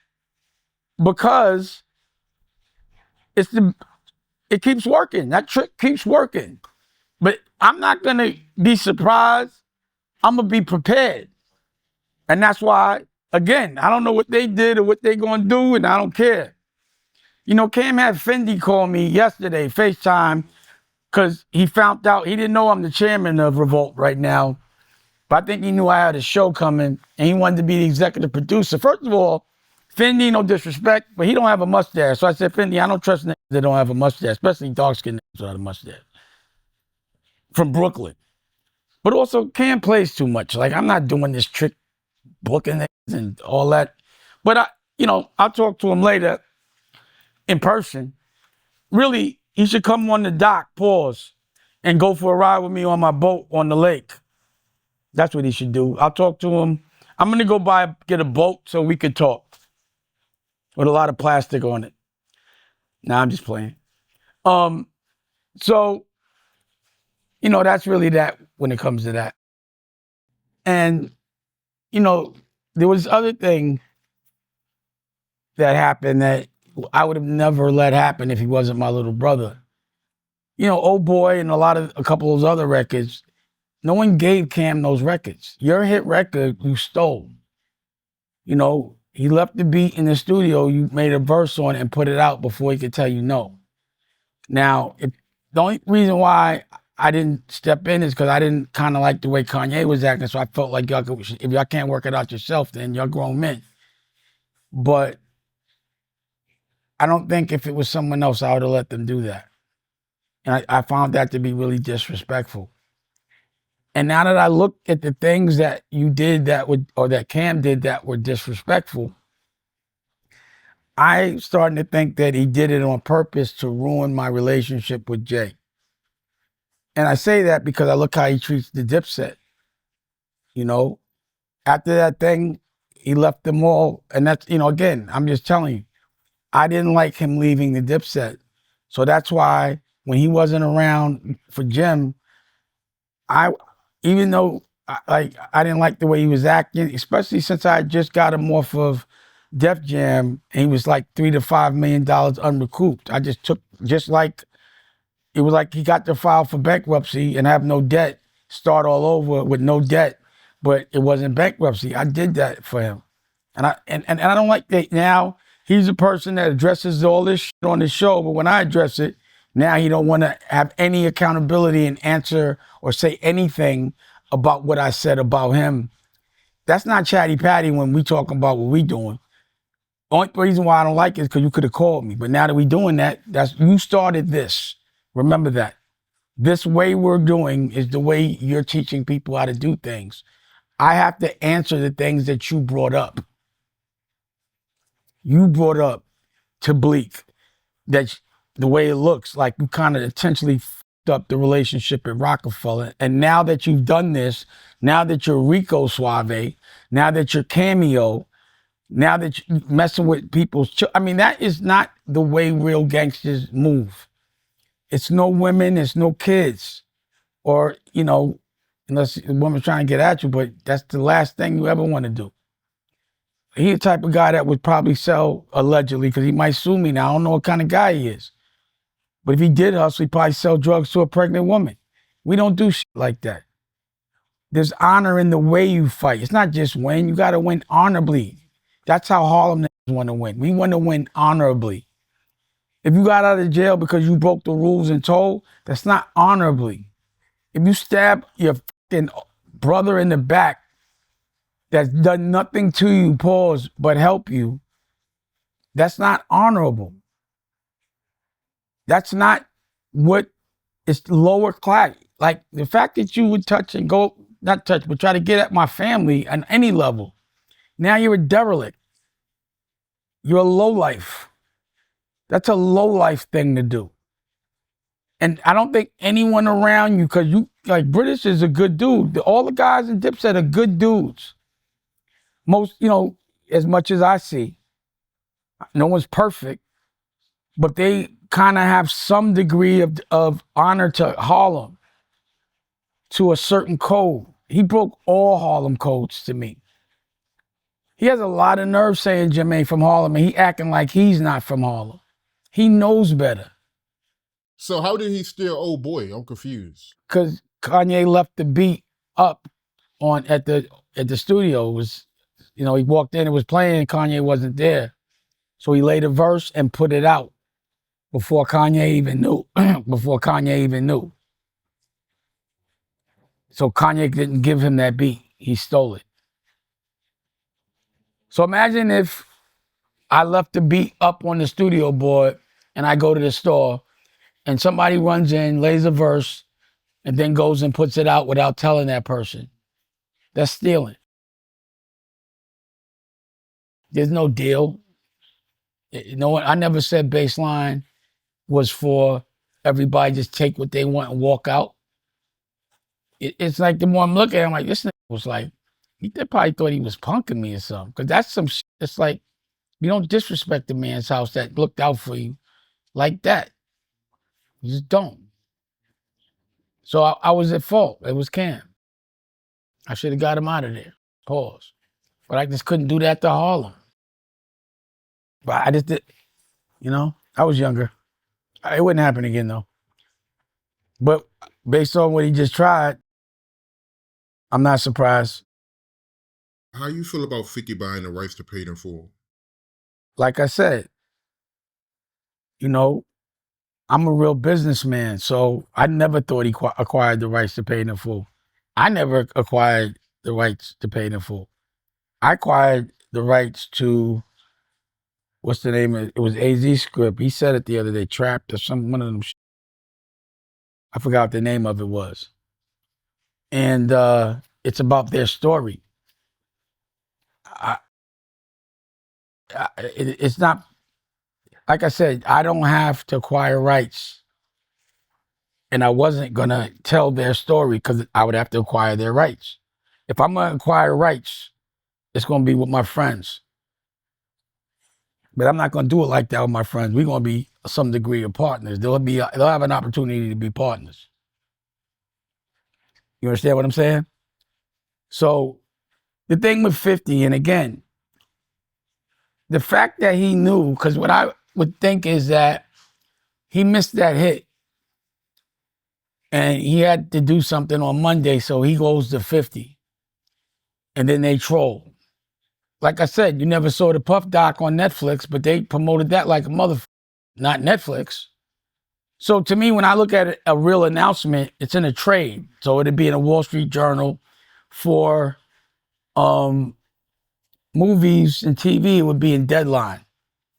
because it keeps working. That trick keeps working. But I'm not going to be surprised. I'm going to be prepared. And that's why, again, I don't know what they did or what they're going to do, and I don't care. Cam had Fendi call me yesterday, FaceTime, because he found out, he didn't know I'm the chairman of Revolt right now, but I think he knew I had a show coming, and he wanted to be the executive producer. First of all, Fendi, no disrespect, but he don't have a mustache. So I said, Fendi, I don't trust niggas that don't have a mustache, especially dark-skinned niggas without a mustache. From Brooklyn. But also, Cam plays too much. Like, I'm not doing this trick booking and all that. But I'll talk to him later in person. Really, he should come on the dock, pause, and go for a ride with me on my boat on the lake. That's what he should do. I'll talk to him. I'm going to go get a boat so we could talk with a lot of plastic on it. Nah, I'm just playing. So, that's really that when it comes to that. And, there was other thing that happened that I would have never let happen if he wasn't my little brother. Old Boy and a couple of those other records, no one gave Cam those records. Your hit record, you stole. He left the beat in the studio, you made a verse on it and put it out before he could tell you no. Now, the only reason why I didn't step in is because I didn't kind of like the way Kanye was acting, so I felt like if y'all can't work it out yourself, then you're grown men. But I don't think if it was someone else, I would have let them do that. And I found that to be really disrespectful. And now that I look at the things that you did that Cam did that were disrespectful, I'm starting to think that he did it on purpose to ruin my relationship with Jay. And I say that because I look how he treats the Dipset. After that thing, he left them all. And that's, again, I'm just telling you, I didn't like him leaving the Dipset. So that's why when he wasn't around for Jim, even though I didn't like the way he was acting, especially since I just got him off of Def Jam and he was like $3 to $5 million unrecouped. I just took, it was like he got to file for bankruptcy and have no debt, start all over with no debt, but it wasn't bankruptcy. I did that for him. And I don't like that now He's a person that addresses all this shit on the show, but when I address it, now he don't want to have any accountability and answer or say anything about what I said about him. That's not Chatty Patty when we talking about what we doing. Only reason why I don't like it is because you could have called me. But now that we doing that, that's you started this. Remember that. This way we're doing is the way you're teaching people how to do things. I have to answer the things that you brought up. You brought up to Bleek that the way it looks like you kind of intentionally fucked up the relationship at Roc-A-Fella. And now that you've done this, now that you're Rico Suave, now that you're Cameo, now that you're messing with people's I mean, that is not the way real gangsters move. It's no women, it's no kids. Or, you know, unless a woman's trying to get at you, but that's the last thing you ever want to do. He the type of guy that would probably sell, allegedly, because he might sue me now. I don't know what kind of guy he is. But if he did hustle, he'd probably sell drugs to a pregnant woman. We don't do shit like that. There's honor in the way you fight. It's not just win. You got to win honorably. That's how Harlem want to win. We want to win honorably. If you got out of jail because you broke the rules and told, that's not honorably. If you stab your fucking brother in the back that's done nothing to you, pause, but help you, that's not honorable. That's not what is lower class. Like the fact that you would touch and go, not touch, but try to get at my family on any level. Now you're a derelict. You're a lowlife. That's a lowlife thing to do. And I don't think anyone around you, because you, like British is a good dude. All the guys in Dipset are good dudes. Most, you know, as much as I see, no one's perfect, but they kind of have some degree of honor to Harlem, to a certain code. He broke all Harlem codes to me. He has a lot of nerve saying Jim ain't from Harlem, and he acting like he's not from Harlem. He knows better. So how did he steal Old Boy? I'm confused. Because Kanye left the beat up on at the studio. It was, you know, he walked in, it was playing, Kanye wasn't there. So he laid a verse and put it out before Kanye even knew. Before Kanye even knew. So Kanye didn't give him that beat. He stole it. So imagine if I left the beat up on the studio board and I go to the store and somebody runs in, lays a verse, and then goes and puts it out without telling that person. That's stealing. There's no deal. You know what? I never said baseline was for everybody just take what they want and walk out. It's like the more I'm looking at it, I'm like, this nigga was like, he probably thought he was punking me or something. Because that's some shit. It's like, you don't disrespect the man's house that looked out for you like that. You just don't. So I was at fault. It was Cam. I should have got him out of there. Pause. But I just couldn't do that to Harlem. But I just did, you know, I was younger. It wouldn't happen again though. But based on what he just tried, I'm not surprised. How you feel about 50 buying the rights to Paid in Full? Like I said, you know, I'm a real businessman, so I never thought he acquired the rights to Paid in Full. I never acquired the rights to Paid in Full. I acquired the rights to, what's the name of it? It was AZ script. He said it the other day, Trapped or one of them. I forgot what the name of it was. And it's about their story. It's not, like I said, I don't have to acquire rights. And I wasn't going to tell their story because I would have to acquire their rights. If I'm going to acquire rights, it's going to be with my friends. But I'm not going to do it like that with my friends. We're going to be some degree of partners. They'll have an opportunity to be partners. You understand what I'm saying? So the thing with 50, and again, the fact that he knew, because what I would think is that he missed that hit and he had to do something on Monday, so he goes to 50. And then they troll. like I said, you never saw the Puff doc on Netflix, but they promoted that like a motherfucker, not Netflix. So to me, when I look at a real announcement, it's in a trade. So it'd be in a Wall Street Journal. For movies and TV, it would be in Deadline.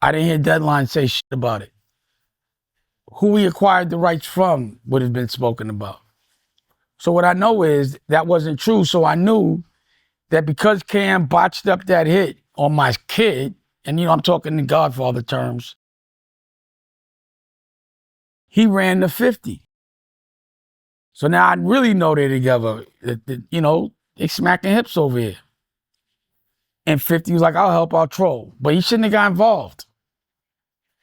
I didn't hear Deadline say shit about it. Who we acquired the rights from would have been spoken about. So what I know is that wasn't true. So I knew that because Cam botched up that hit on my kid, and I'm talking in Godfather terms, he ran the 50. So now I really know they're together. They smacking hips over here. And 50 was like, I'll help, I'll troll. But he shouldn't have got involved.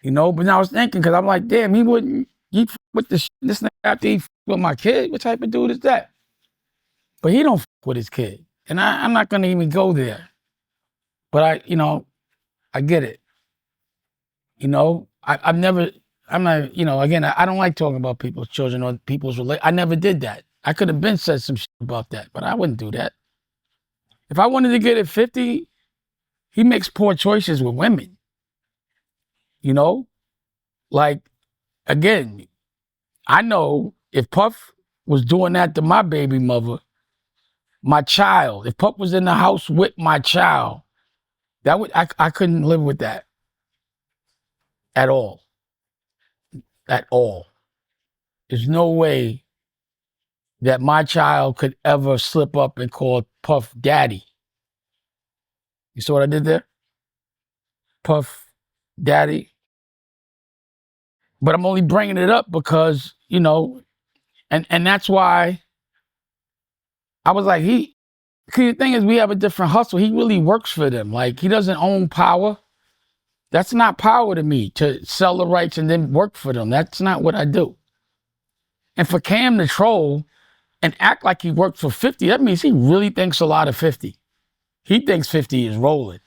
But now I was thinking, because I'm like, damn, he with this nigga after he with my kid? What type of dude is that? But he don't with his kid. And I'm not going to even go there. But I get it. I'm not, again, I don't like talking about people's children or people's I never did that. I could have been said some shit about that, but I wouldn't do that. If I wanted to get at 50, he makes poor choices with women. Like, again, I know if Puff was doing that to my baby mother, my child, if Puff was in the house with my child, I couldn't live with that at all. At all. There's no way that my child could ever slip up and call Puff daddy. You saw what I did there? Puff daddy. But I'm only bringing it up because, and that's why I was like, see, the thing is, we have a different hustle. He really works for them. Like, he doesn't own power. That's not power to me, to sell the rights and then work for them. That's not what I do. And for Cam to troll and act like he worked for 50, that means he really thinks a lot of 50. He thinks 50 is rolling.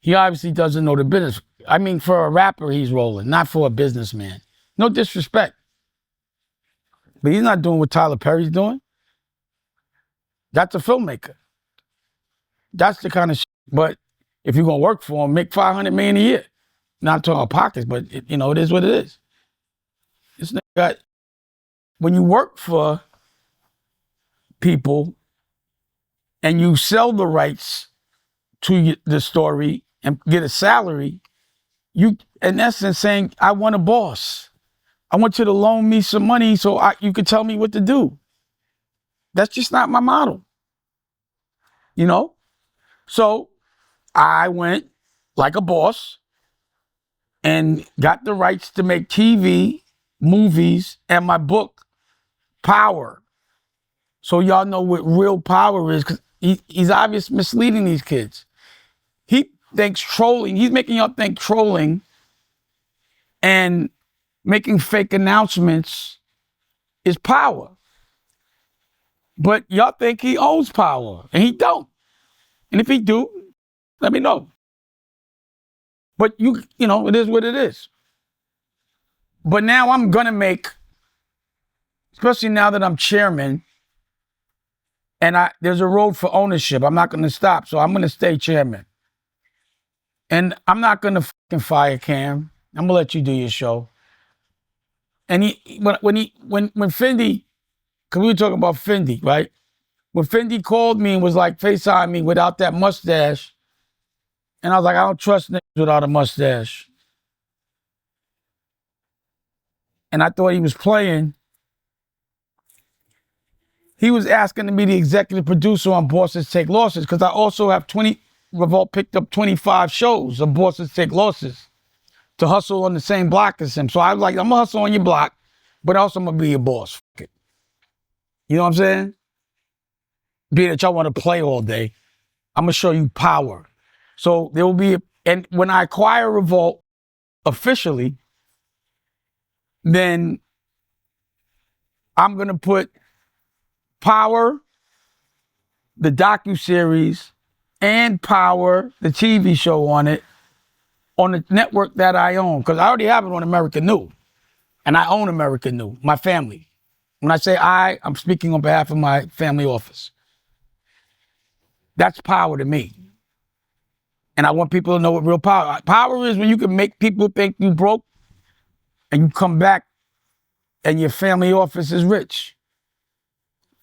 He obviously doesn't know the business. I mean, for a rapper, he's rolling, not for a businessman. No disrespect. But he's not doing what Tyler Perry's doing. That's a filmmaker. That's the kind of shit. But if you're going to work for him, make $500 million a year. Not talking about pockets, but it is what it is. This nigga when you work for people and you sell the rights to the story and get a salary, you, in essence, saying, I want a boss. I want you to loan me some money so you can tell me what to do. That's just not my model. So I went like a boss and got the rights to make TV, movies, and my book, Power. So y'all know what real power is, because he's obviously misleading these kids. He thinks trolling, he's making y'all think trolling and making fake announcements is power. But y'all think he owns power, and he don't. And if he do, let me know. But it is what it is. But now I'm gonna make, especially now that I'm chairman, and there's a road for ownership. I'm not gonna stop, so I'm gonna stay chairman. And I'm not gonna fucking fire Cam. I'm gonna let you do your show. And when Fendi, because we were talking about Fendi, right? When Fendi called me and was like FaceTime me without that mustache, and I was like, I don't trust niggas without a mustache. And I thought he was playing. He was asking to be the executive producer on Bosses Take Losses, because I also have Revolt picked up 25 shows of Bosses Take Losses to hustle on the same block as him. So I was like, I'm gonna hustle on your block, but also I'm gonna be your boss. Fuck it. You know what I'm saying? Being that y'all want to play all day, I'm gonna show you power. So there will be, and when I acquire Revolt officially, then I'm gonna put Power, the docuseries, and Power, the TV show on it, on the network that I own. Because I already have it on American New. And I own American New, my family. When I say I'm speaking on behalf of my family office. That's power to me. And I want people to know what real power is when you can make people think you broke and you come back and your family office is rich.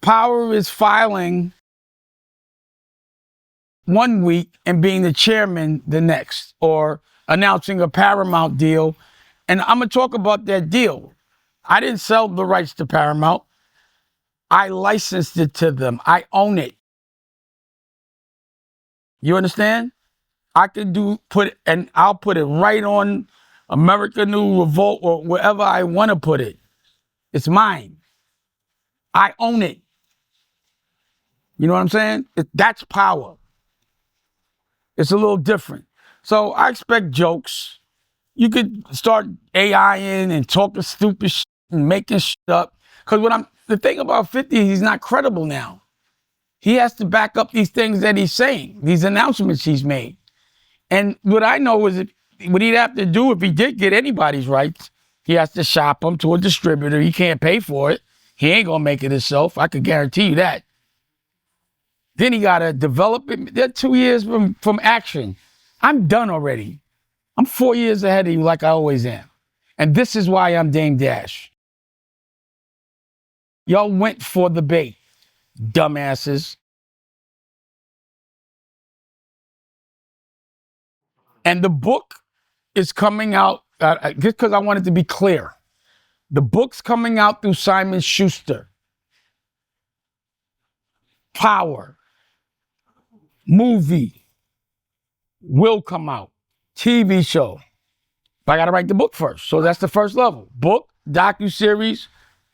Power is filing one week and being the chairman the next, or announcing a Paramount deal. And I'm going to talk about that deal. I didn't sell the rights to Paramount. I licensed it to them. I own it. You understand? I could I'll put it right on America New Revolt or wherever I want to put it. It's mine. I own it. You know what I'm saying? That's power. It's a little different. So I expect jokes. You could start AIing and talking stupid shit and making shit up. Because the thing about 50, he's not credible now. He has to back up these things that he's saying, these announcements he's made. And what I know is what he'd have to do if he did get anybody's rights, he has to shop them to a distributor. He can't pay for it. He ain't going to make it himself. I could guarantee you that. Then he got to develop it. They're 2 years from action. I'm done already. I'm 4 years ahead of you like I always am. And this is why I'm Dame Dash. Y'all went for the bait, dumbasses. And the book is coming out, just because I want it to be clear. The book's coming out through Simon Schuster. Power. Movie will come out. TV show. But I got to write the book first. So that's the first level. Book, docuseries,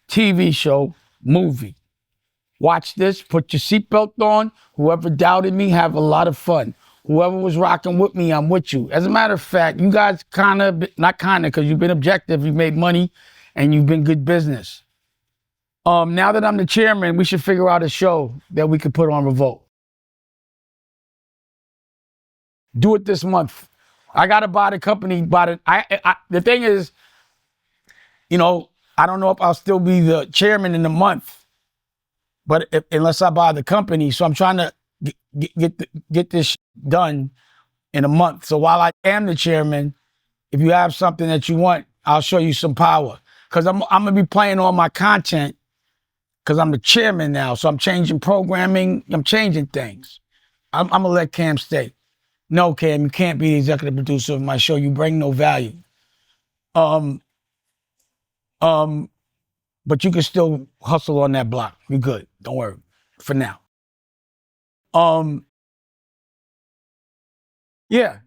TV show, movie. Watch this. Put your seatbelt on. Whoever doubted me, have a lot of fun. Whoever was rocking with me, I'm with you. As a matter of fact, you guys not because you've been objective, you've made money, and you've been good business. Now that I'm the chairman, we should figure out a show that we could put on Revolt. Do it this month. I got to buy the company. The thing is, I don't know if I'll still be the chairman in the month, but unless I buy the company. So I'm trying to get this done in a month. So while I am the chairman, if you have something that you want, I'll show you some power. Because I'm going to be playing all my content because I'm the chairman now. So I'm changing programming. I'm changing things. I'm going to let Cam stay. No, Cam, you can't be the executive producer of my show. You bring no value. But you can still hustle on that block. You're good. Don't worry. For now. Yeah.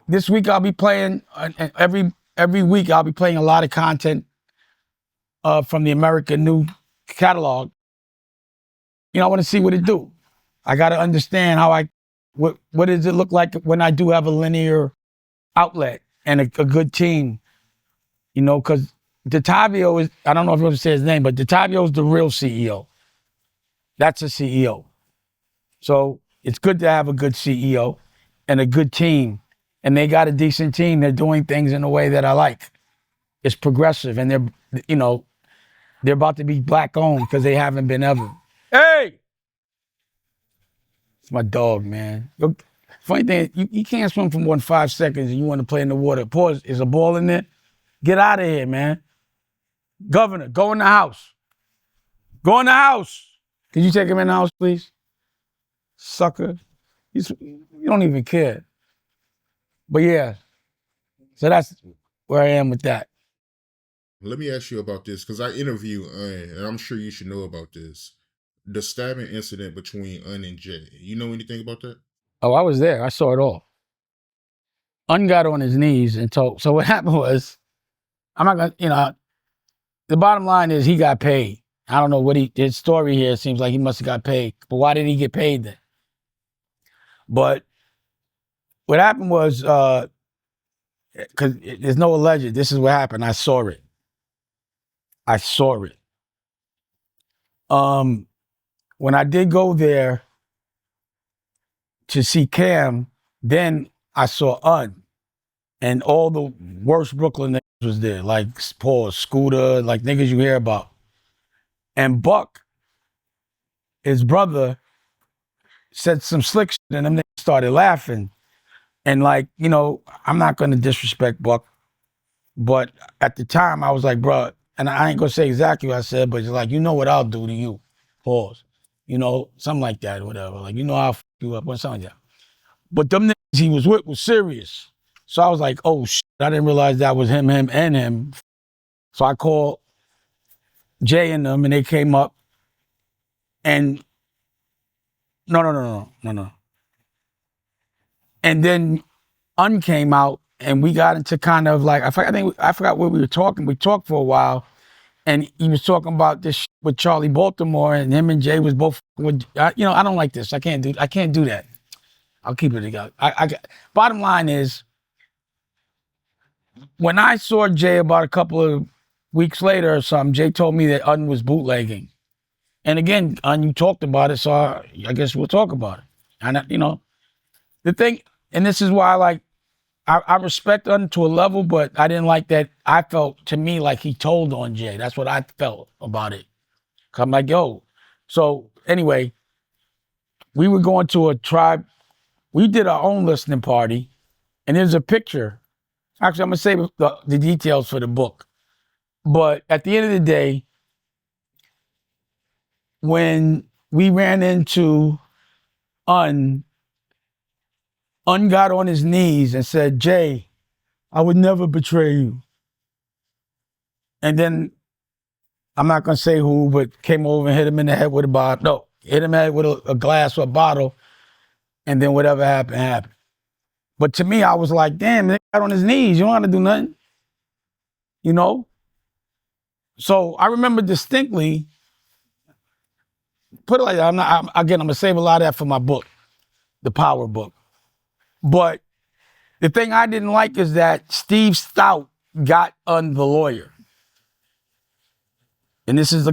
This week I'll be playing every week I'll be playing a lot of content from the American New catalog. I want to see what it do. I got to understand what does it look like when I do have a linear outlet and a good team. Because DeTavio is, I don't know if you want to say his name, but DeTavio is the real CEO. That's a CEO. So it's good to have a good CEO and a good team. And they got a decent team. They're doing things in a way that I like. It's progressive, and they're about to be black owned because they haven't been ever. Hey! It's my dog, man. Funny thing, you can't swim for more than 5 seconds and you want to play in the water. Pause, is a ball in there? Get out of here, man. Governor, go in the house. Go in the house. Can you take him in the house, please? Sucker. You don't even care. But yeah, so that's where I am with that. Let me ask you about this, because I interviewed and I'm sure you should know about this. The stabbing incident between and Jay. You know anything about that? Oh, I was there. I saw it all. Got on his knees and told. So what happened was, I'm not gonna, the bottom line is he got paid. I don't know what his story here seems like he must have got paid. But why did he get paid then? But what happened was, because there's no alleged, this is what happened. I saw it. When I did go there to see Cam, then I saw and all the worst Brooklyn niggas was there, like Paul, Scooter, like niggas you hear about. And Buck, his brother, said some slick shit and them niggas started laughing. And like, you know, I'm not gonna disrespect Buck, but at the time I was like, bro, and I ain't gonna say exactly what I said, but it's like, you know what I'll do to you. Pause. You know, something like that or whatever. Like, you know, I'll fuck you up or something like that. But them niggas he was with was serious. So I was like, oh shit, I didn't realize that was him, and him. So I called Jay and them and they came up and no. And then Un came out and we got into kind of like I forgot what we were talking. We talked for a while and he was talking about this shit with Charlie Baltimore and him and Jay was both with, you know, I don't like this. I can't do that. I'll keep it together. Bottom line is, when I saw Jay about a couple of weeks later or something, Jay told me that Un was bootlegging. And again, Un, you talked about it, so I guess we'll talk about it. And you know, the thing, and this is why like I respect Un to a level, but I didn't like that. I felt to me like he told on Jay. That's what I felt about it. I'm like, yo. So anyway, we were going to a tribe. We did our own listening party, and there's a picture. Actually, I'm gonna save the details for the book. But at the end of the day, when we ran into Un got on his knees and said, Jay, I would never betray you. And then I'm not gonna say who, but came over and hit him in the head with a bottle. No, hit him in the head with a glass or a bottle, and then whatever happened, happened. But to me, I was like, damn, they got on his knees. You don't have to do nothing. You know? So I remember distinctly, put it like that, I'm gonna save a lot of that for my book, the Power book. But the thing I didn't like is that Steve Stout got on the lawyer. And this is a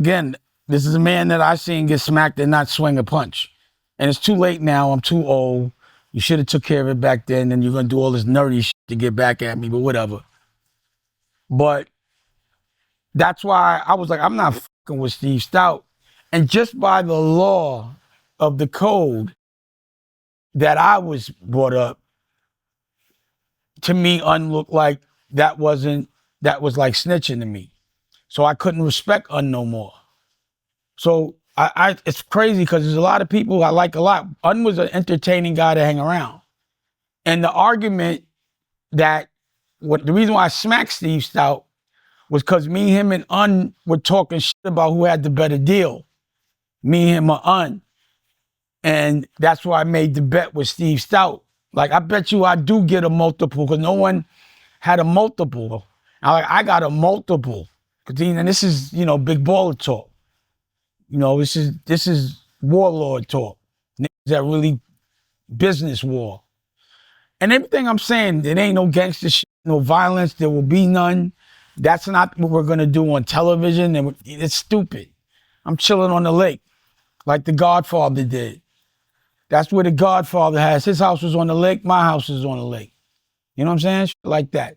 man that I seen get smacked and not swing a punch. And it's too late now. I'm too old. You should have took care of it back then, and you're gonna do all this nerdy shit to get back at me, but whatever. But that's why I was like, I'm not fucking with Steve Stout. And just by the law of the code that I was brought up, to me, unlooked like that was like snitching to me. So I couldn't respect Un no more. So I it's crazy because there's a lot of people I like a lot. Un was an entertaining guy to hang around. And the argument the reason why I smacked Steve Stout was because me, him, and Un were talking shit about who had the better deal. Me, him, or Un. And that's why I made the bet with Steve Stout. Like, I bet you I do get a multiple because no one had a multiple. I got a multiple. And this is, you know, big baller talk. You know, this is warlord talk. Niggas that really business war. And everything I'm saying, there ain't no gangster shit, no violence, there will be none. That's not what we're gonna do on television, and it's stupid. I'm chilling on the lake, like the Godfather did. That's where the Godfather has. His house was on the lake, my house is on the lake. You know what I'm saying? Shit like that.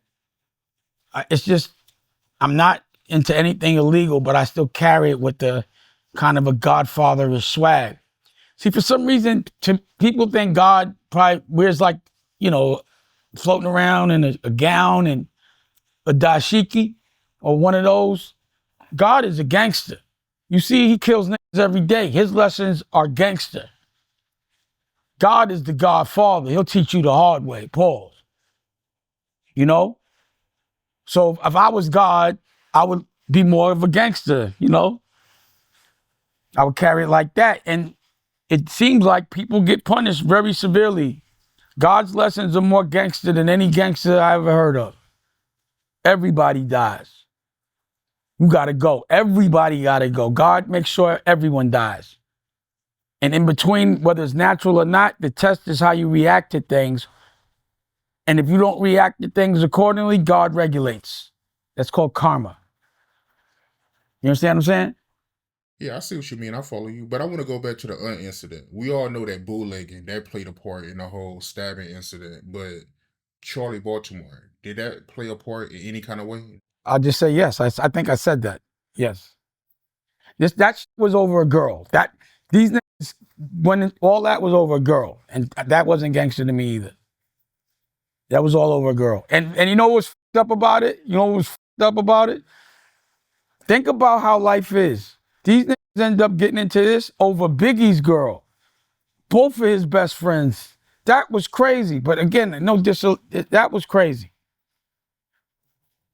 It's just, I'm not into anything illegal, but I still carry it with the kind of a Godfather-ish swag. See, for some reason, people think God probably wears like, you know, floating around in a gown and a dashiki or one of those. God is a gangster. You see, he kills niggas every day. His lessons are gangster. God is the Godfather. He'll teach you the hard way. Pause. You know? So if I was God, I would be more of a gangster, you know? I would carry it like that. And it seems like people get punished very severely. God's lessons are more gangster than any gangster I ever heard of. Everybody dies. You gotta go. Everybody gotta go. God makes sure everyone dies. And in between, whether it's natural or not, the test is how you react to things. And if you don't react to things accordingly, God regulates. That's called karma. You understand what I'm saying? Yeah, I see what you mean. I follow you. But I want to go back to the incident. We all know that bootlegging, that played a part in the whole stabbing incident. But Charlie Baltimore, did that play a part in any kind of way? I'll just say yes. I think I said that. Yes. That was over a girl. These niggas, when all that was over a girl, and that wasn't gangster to me either. That was all over a girl. And you know what's fucked up about it? You know what's fucked up about it? Think about how life is. These niggas end up getting into this over Biggie's girl. Both of his best friends. That was crazy. But again, that was crazy.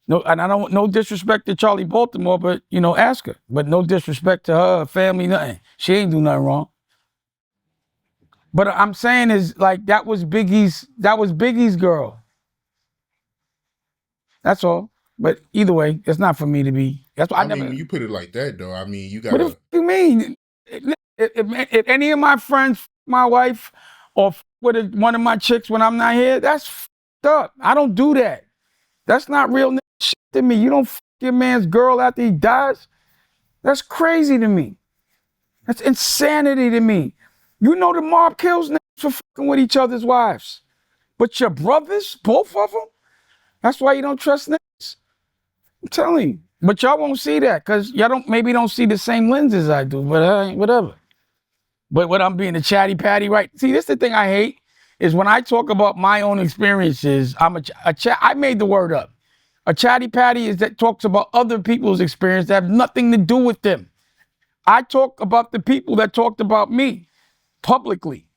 No, and I don't no disrespect to Charlie Baltimore, but ask her. But no disrespect to her family, nothing. She ain't do nothing wrong. But I'm saying is like that was Biggie's girl. That's all. But either way, it's not for me to be. That's why I never. mean, when you put it like that, though, I mean, you What the gotta. fuck you mean? If any of my friends my wife or with one of my chicks when I'm not here, that's fucked up. I don't do that. That's not real shit to me. You don't fuck your man's girl after he dies. That's crazy to me. That's insanity to me. You know the mob kills niggas for fucking with each other's wives. But your brothers, both of them, that's why you don't trust niggas. I'm telling you. But y'all won't see that because y'all maybe don't see the same lenses I do, but whatever. But what I'm being a chatty patty, right? See, this is the thing I hate is when I talk about my own experiences, I made the word up. A chatty patty is that talks about other people's experience that have nothing to do with them. I talk about the people that talked about me publicly.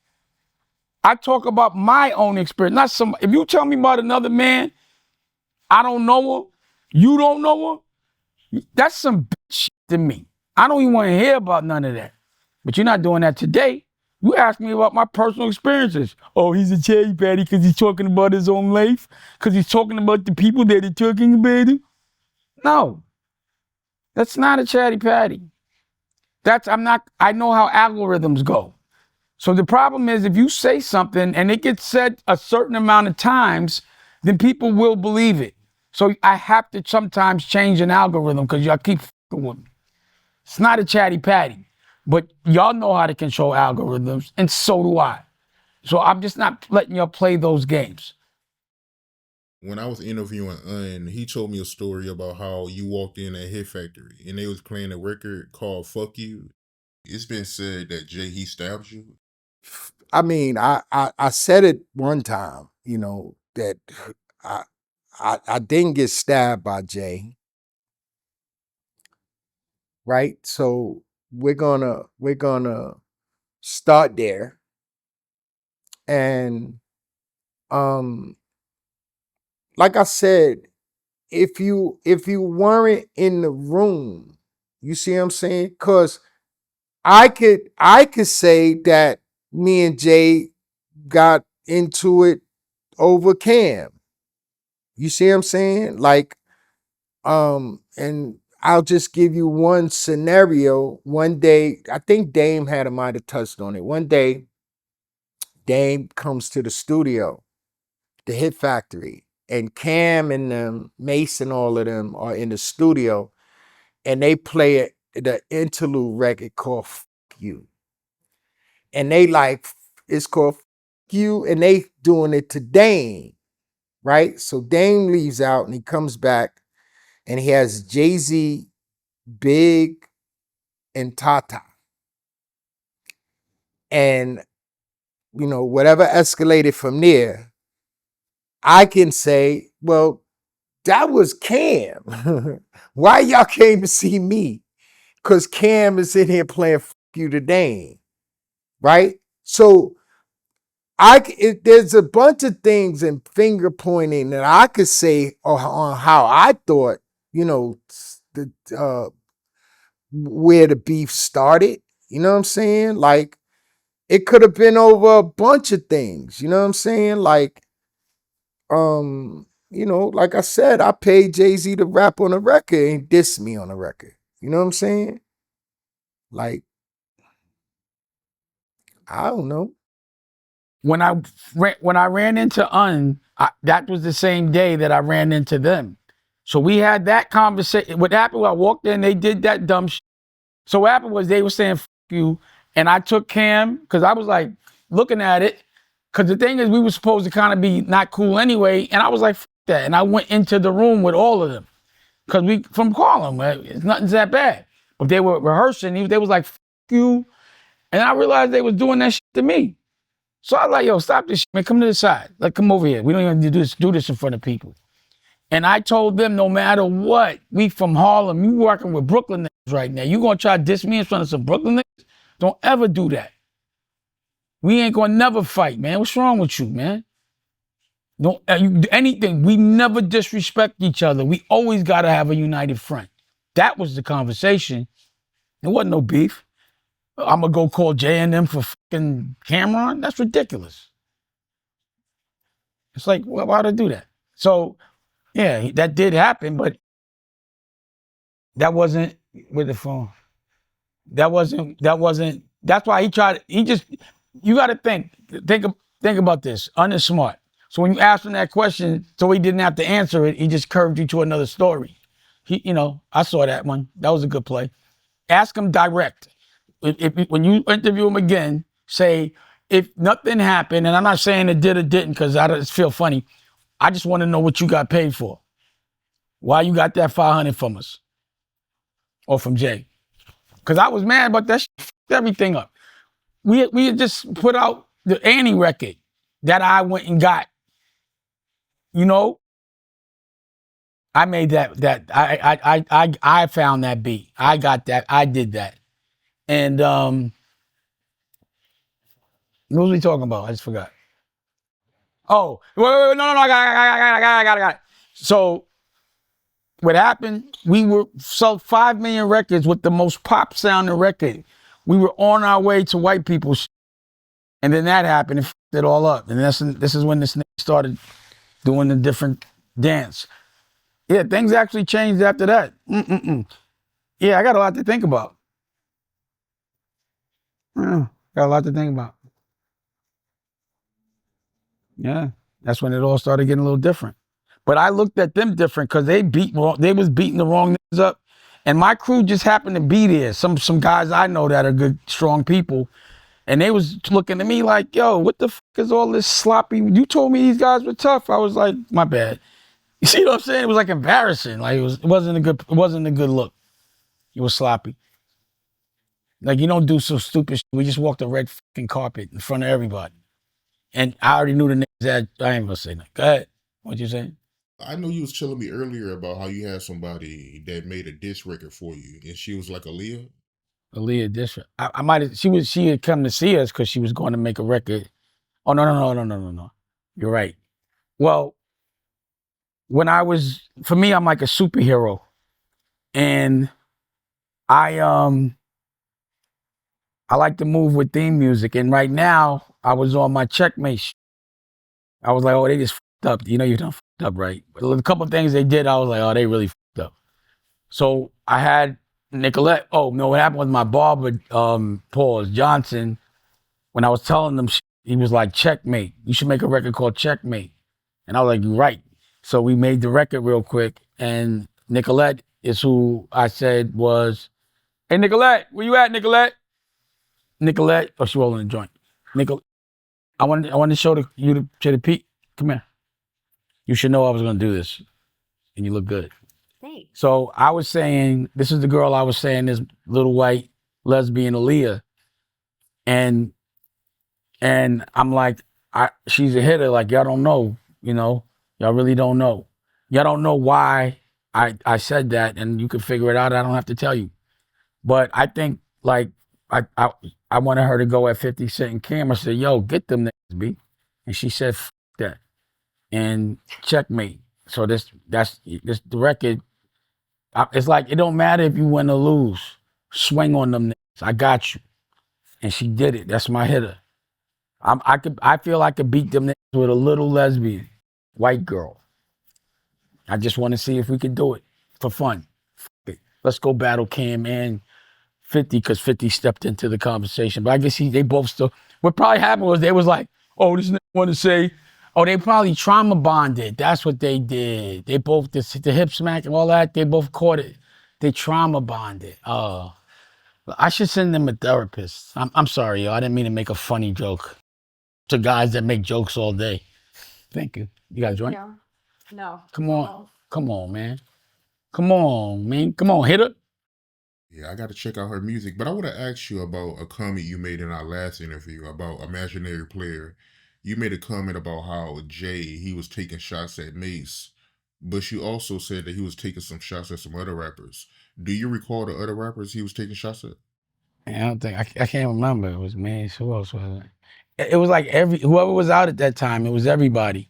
I talk about my own experience, not some. If you tell me about another man, I don't know him, you don't know him, that's some bitch shit to me. I don't even want to hear about none of that. But you're not doing that today. You asked me about my personal experiences. Oh, he's a chatty patty because he's talking about his own life, because he's talking about the people that are talking about him. No, that's not a chatty patty. I know how algorithms go. So the problem is if you say something and it gets said a certain amount of times, then people will believe it. So I have to sometimes change an algorithm because y'all keep fucking with me. It's not a chatty patty, but y'all know how to control algorithms, and so do I. So I'm just not letting y'all play those games. When I was interviewing Un, he told me a story about how you walked in at Hit Factory and they was playing a record called "Fuck You." It's been said that Jay he stabbed you. I mean, I said it one time, that I didn't get stabbed by Jay, right? So we're gonna start there, and like I said, if you weren't in the room, you see what I'm saying? Because I could say that me and Jay got into it over Cam. You see what I'm saying? Like, and I'll just give you one scenario. One day, I think Dame might have touched on it. One day, Dame comes to the studio, the Hit Factory, and Cam and them, Mason, all of them are in the studio, and they play the interlude record called "Fuck You," and they like it's called "Fuck You," and they doing it to Dame, right? So Dame leaves out and he comes back, and he has Jay-Z, Big, and Tata. And, whatever escalated from there, I can say, well, that was Cam. Why y'all came to see me? Because Cam is in here playing "Fuck You" today, right? So there's a bunch of things and finger pointing that I could say on how I thought, where the beef started. You know what I'm saying? Like, it could have been over a bunch of things. You know what I'm saying? Like, like I said, I paid Jay-Z to rap on a record and diss me on a record. You know what I'm saying? Like, I don't know. When I ran into that was the same day that I ran into them. So we had that conversation. What happened? I walked in, they did that dumb shit. So what happened was they were saying "F you," and I took Cam because I was like looking at it. Because the thing is, we were supposed to kind of be not cool anyway, and I was like, "F that," and I went into the room with all of them because we from Harlem. It's nothing that bad. But they were rehearsing. They was like "F you," and I realized they was doing that shit to me. So I was like, yo, stop this shit, man. Come to the side. Like, come over here. We don't even do this in front of people. And I told them, no matter what, we from Harlem, you working with Brooklyn niggas right now. You gonna try to diss me in front of some Brooklyn niggas? Don't ever do that. We ain't gonna never fight, man. What's wrong with you, man? Don't anything. We never disrespect each other. We always gotta have a united front. That was the conversation. There wasn't no beef. I'm gonna go call J&M for fucking Cameron. That's ridiculous. It's like, well, why'd I do that? So, yeah, that did happen, but that wasn't with the phone. That wasn't. That's why you got to think about this. Smart. So when you asked him that question, so he didn't have to answer it, he just curved you to another story. I saw that one. That was a good play. Ask him direct. When you interview him again, say, if nothing happened, and I'm not saying it did or didn't because I just feel funny. I just want to know what you got paid for. Why you got that $500 from us or from Jay? Because I was mad about that shit, fucked everything up. We had just put out the Annie record that I went and got. I made that I found that beat. I got that. I did that. And what was we talking about? I just forgot. Oh, wait, no, I got it. So what happened, we were sold 5 million records with the most pop sounding record. We were on our way to white people. And then that happened and f***ed it all up. And this is when this nigga started doing the different dance. Yeah, things actually changed after that. Yeah, I got a lot to think about. Yeah, got a lot to think about. Yeah, that's when it all started getting a little different. But I looked at them different because they was beating the wrong niggas up. And my crew just happened to be there. Some guys I know that are good, strong people. And they was looking at me like, yo, what the fuck is all this sloppy? You told me these guys were tough. I was like, my bad. You see what I'm saying? It was like embarrassing. Like it wasn't a good look. It was sloppy. Like you don't do so stupid shit. We just walked the red fucking carpet in front of everybody. And I already knew the niggas that I ain't gonna say nothing. Go ahead. What you saying? I know you was telling me earlier about how you had somebody that made a diss record for you, and she was like Aaliyah. Aaliyah district. I might have. She had come to see us because she was going to make a record. Oh no. You're right. Well, for me, I'm like a superhero, and I like to move with theme music. And right now, I was on my Checkmate. I was like, oh, they just fucked up. You done fucked up, right? A couple of things they did, I was like, oh, they really fucked up. So I had Nicolette. Oh no, what happened with my barber, Paul Johnson? When I was telling them, he was like, Checkmate. You should make a record called Checkmate. And I was like, you're right. So we made the record real quick. And Nicolette is who I said was, hey, Nicolette, where you at, Nicolette? Nicolette, oh, she rolling a joint. I wanted to show you to Chatty Pete. Come here. You should know I was going to do this. And you look good. Thanks. So I was saying, this is the girl I was saying, this little white lesbian Aaliyah. And I'm like, she's a hitter. Like, y'all don't know, y'all really don't know. Y'all don't know why I said that, and you can figure it out. I don't have to tell you. But I think, like, I wanted her to go at 50 Cent and Camera, say, yo, get them niggas, B. And she said, F that. And Checkmate. So this the record, it's like, it don't matter if you win or lose. Swing on them niggas. I got you. And she did it. That's my hitter. I feel I could beat them niggas with a little lesbian white girl. I just want to see if we could do it for fun. Let's go battle Cam and 50 because 50 stepped into the conversation. But I guess they both still. What probably happened was they was like, oh, this nigga want to say, oh, they probably trauma bonded. That's what they did. They both, the hip smack and all that, they both caught it. They trauma bonded. Oh, I should send them a therapist. I'm sorry, yo. I didn't mean to make a funny joke to guys that make jokes all day. Thank you. You got a joint? No. Come on. Come on, man. Come on, man. Come on, hit her. Yeah, I got to check out her music. But I want to ask you about a comment you made in our last interview about imaginary player. You made a comment about how Jay, he was taking shots at Mace, but you also said that he was taking some shots at some other rappers. Do you recall the other rappers he was taking shots at? And I don't think I can't remember. It was me. Who else was it? It was like whoever was out at that time. It was everybody.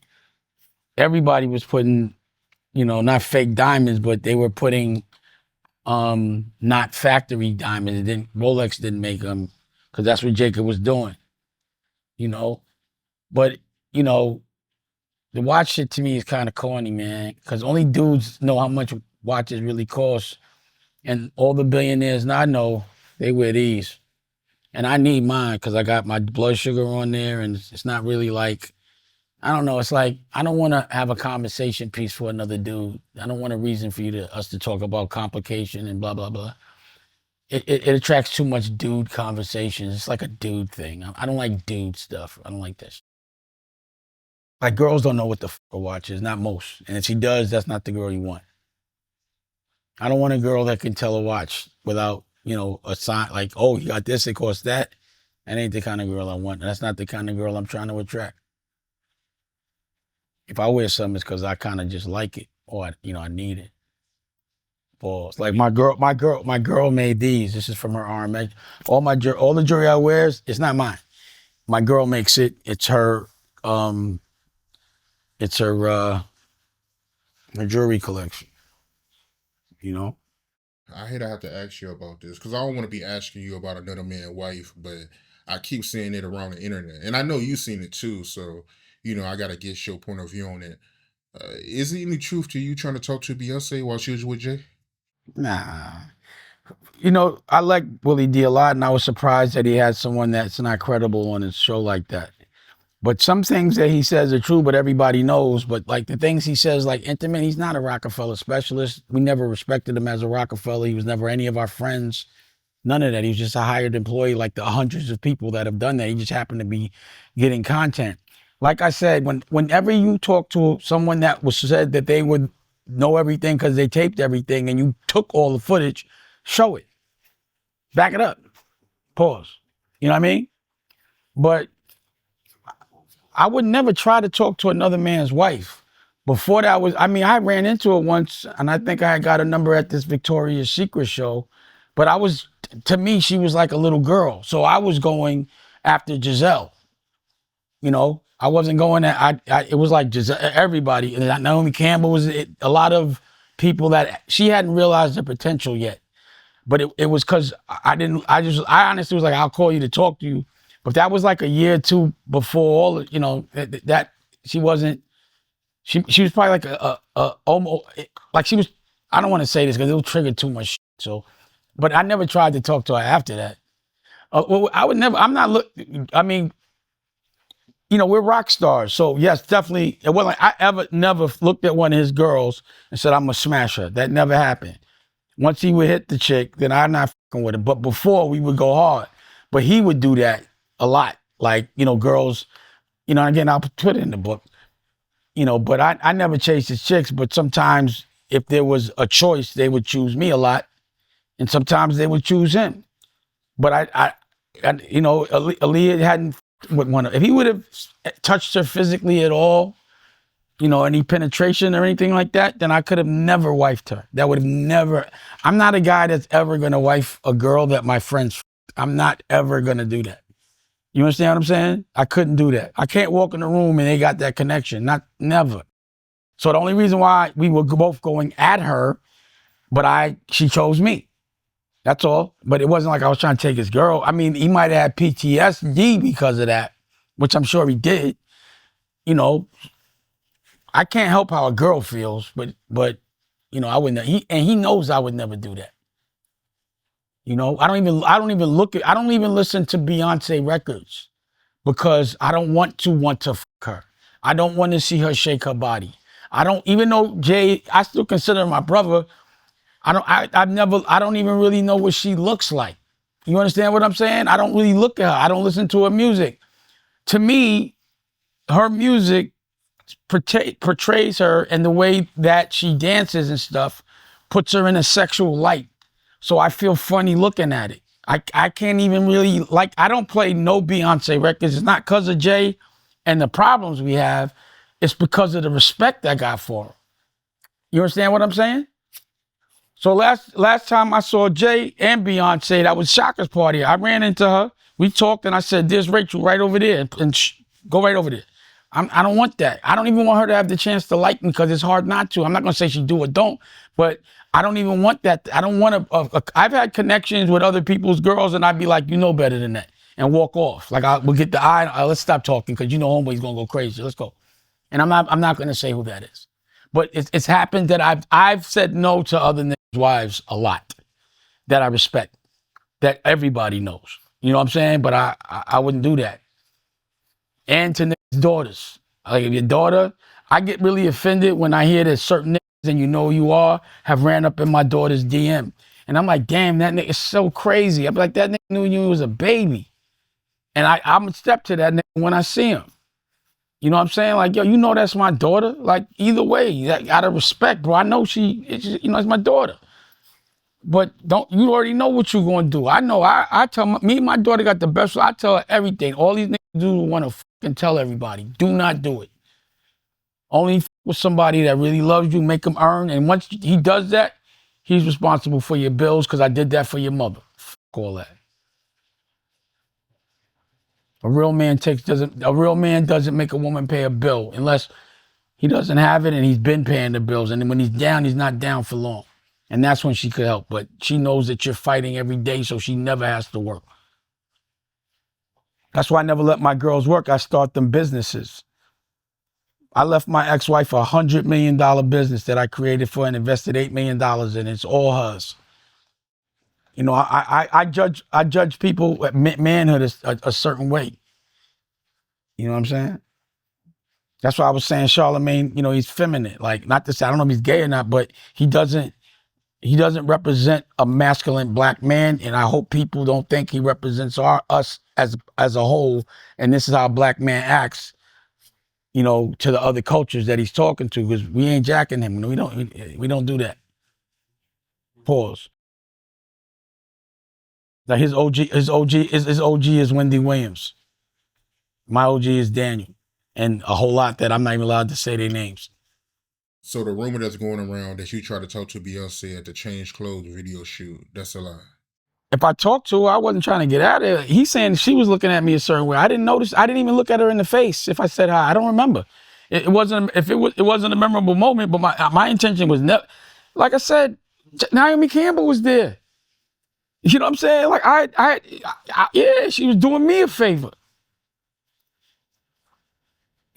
Everybody was putting, not fake diamonds, but they were putting not factory diamonds. Rolex didn't make them because that's what Jacob was doing. But the watch shit to me is kind of corny, man. Because only dudes know how much watches really cost, and all the billionaires I know, they wear these. And I need mine because I got my blood sugar on there, and it's not really like, I don't know. It's like I don't want to have a conversation piece for another dude. I don't want a reason for us to talk about complication and blah blah blah. It attracts too much dude conversations. It's like a dude thing. I don't like dude stuff. I don't like that. Like girls don't know what the fuck a watch is. Not most. And if she does, that's not the girl you want. I don't want a girl that can tell a watch without, a sign like, oh, you got this, it costs that. That ain't the kind of girl I want. That's not the kind of girl I'm trying to attract. If I wear something, it's because I kind of just like it, or I need it. Pause. Like my girl made these. This is from her arm. All the jewelry I wears, it's not mine. My girl makes it. It's her. It's her jewelry collection. I hate I have to ask you about this because I don't want to be asking you about another man's wife, but I keep seeing it around the internet, and I know you've seen it too. So I got to get your point of view on it. Is there any truth to you trying to talk to Beyonce while she was with Jay? Nah. I like Willie D a lot, and I was surprised that he had someone that's not credible on his show like that. But some things that he says are true, but everybody knows. But like the things he says, like intimate, he's not a Roc-A-Fella specialist. We never respected him as a Roc-A-Fella. He was never any of our friends. None of that. He was just a hired employee like the hundreds of people that have done that. He just happened to be getting content. Like I said, whenever you talk to someone that was said that they would know everything because they taped everything and you took all the footage, show it. Back it up. Pause. You know what I mean? But I would never try to talk to another man's wife. Before that I ran into her once, and I think I had got a number at this Victoria's Secret show. But to me, she was like a little girl. So I was going after Giselle. I wasn't going it was like Giselle, everybody. And Naomi Campbell was a lot of people that she hadn't realized their potential yet. But it was because I honestly was like, I'll call you to talk to you. But that was like a year or two before that she wasn't, she was probably like almost, like she was, I don't want to say this because it'll trigger too much shit, so, but I never tried to talk to her after that. We're rock stars. So yes, definitely, it wasn't like I ever never looked at one of his girls and said, I'm gonna smash her. That never happened. Once he would hit the chick, then I'm not fucking with him. But before, we would go hard. But he would do that a lot. Like, girls, again, I'll put it in the book, but I never chased his chicks. But sometimes if there was a choice, they would choose me a lot. And sometimes they would choose him. But Aaliyah hadn't with one. If he would have touched her physically at all, any penetration or anything like that, then I could have never wifed her. That would have never. I'm not a guy that's ever going to wife a girl that my friends. I'm not ever going to do that. You understand what I'm saying? I couldn't do that. I can't walk in the room and they got that connection. Never. So the only reason why we were both going at her, but she chose me. That's all. But it wasn't like I was trying to take his girl. I mean, he might have had PTSD because of that, which I'm sure he did. I can't help how a girl feels, but I wouldn't. He knows I would never do that. I don't even listen to Beyonce records because I don't want to fuck her. I don't want to see her shake her body. Even though Jay, I still consider her my brother. I don't even really know what she looks like. You understand what I'm saying? I don't really look at her. I don't listen to her music. To me, her music portrays her, and the way that she dances and stuff puts her in a sexual light. So I feel funny looking at it. I can't even really, like, I don't play no Beyonce records. It's not because of Jay and the problems we have. It's because of the respect I got for her. You understand what I'm saying? So last time I saw Jay and Beyonce, that was Shaka's party. I ran into her. We talked and I said, "There's Rachel right over there, and go right over there." I don't want that. I don't even want her to have the chance to like me because it's hard not to. I'm not gonna say she do or don't, but I don't even want that. I don't want to. I've had connections with other people's girls, and I'd be like, "You know better than that," and walk off. Like we'll get the eye. Let's stop talking because you know homeboy's gonna go crazy. Let's go. And I'm not gonna say who that is, but it's happened that I've said no to other niggas' wives a lot that I respect, that everybody knows. You know what I'm saying? But I wouldn't do that. And to niggas' daughters. Like if your daughter, I get really offended when I hear that certain niggas, and you know who you are, have ran up in my daughter's DM. And I'm like, damn, that nigga is so crazy. I'm like, that nigga knew you was a baby. And I'm gonna step to that nigga when I see him. You know what I'm saying? Like, yo, you know that's my daughter. Like, either way, out of respect, bro. I know it's my daughter. But you already know what you're gonna do. I know. I tell me and my daughter got the best. I tell her everything. All these niggas do want to fucking tell everybody. Do not do it. Only with somebody that really loves you, make him earn. And once he does that, he's responsible for your bills because I did that for your mother. Fuck all that. A real man doesn't make a woman pay a bill unless he doesn't have it and he's been paying the bills. And then when he's down, he's not down for long. And that's when she could help. But she knows that you're fighting every day, so she never has to work. That's why I never let my girls work. I start them businesses. I left my ex-wife a $100 million business that I created for and invested $8 million in. It's all hers. You know, I judge people at manhood a certain way. You know what I'm saying? That's why I was saying Charlemagne, you know, he's feminine. Like, not to say, I don't know if he's gay or not, but he doesn't represent a masculine black man. And I hope people don't think he represents us as a whole. And this is how a black man acts, you know, to the other cultures that he's talking to, because we ain't jacking him. We don't do that. Pause. Like his OG is Wendy Williams. My OG is Daniel. And a whole lot that I'm not even allowed to say their names. So the rumor that's going around that you tried to talk to Beyonce at the change clothes video shoot, that's a lie. If I talked to her, I wasn't trying to get out of it. He's saying she was looking at me a certain way. I didn't notice. I didn't even look at her in the face if I said hi. I don't remember. It wasn't a memorable moment, but my intention was never. Like I said, Naomi Campbell was there. You know what I'm saying? Like yeah, she was doing me a favor.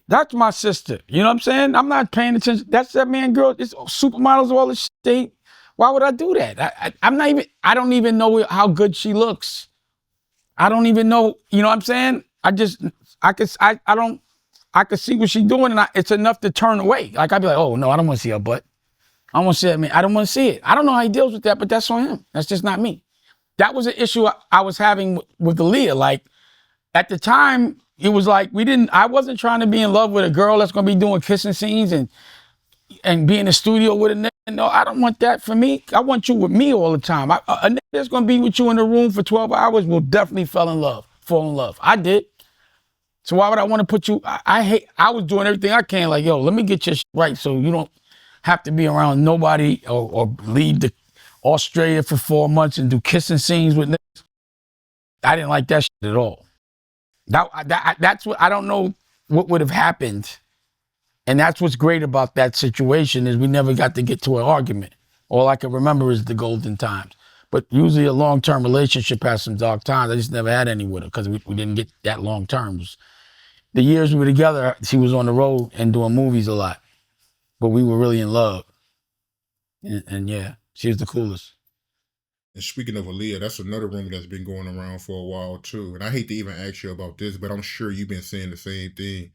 That's my sister. You know what I'm saying? I'm not paying attention. That's that man, girl. It's supermodels, all this shit. Why would I do that? I don't even know how good she looks. I don't even know, you know what I'm saying? I could see what she's doing and it's enough to turn away. Like I'd be like, oh no, I don't want to see her butt. I don't want to see that man. I don't want to see it. I don't know how he deals with that, but that's on him. That's just not me. That was an issue I was having with Aaliyah. Like at the time, it was like I wasn't trying to be in love with a girl that's gonna be doing kissing scenes and be in the studio with a nigga. No, I don't want that for me. I want you with me all the time. A nigga that's gonna be with you in the room for 12 hours will definitely fall in love. I did. So why would I want to put you? I was doing everything I can. Like, yo, let me get your shit right so you don't have to be around nobody or leave the Australia for 4 months and do kissing scenes with niggas. I didn't like that shit at all. That's what, I don't know what would have happened. And that's what's great about that situation is we never got to get to an argument. All I can remember is the golden times. But usually a long-term relationship has some dark times. I just never had any with her because we didn't get that long terms. The years we were together, she was on the road and doing movies a lot. But we were really in love. And yeah, she was the coolest. And speaking of Aaliyah, that's another rumor that's been going around for a while too. And I hate to even ask you about this, but I'm sure you've been saying the same thing.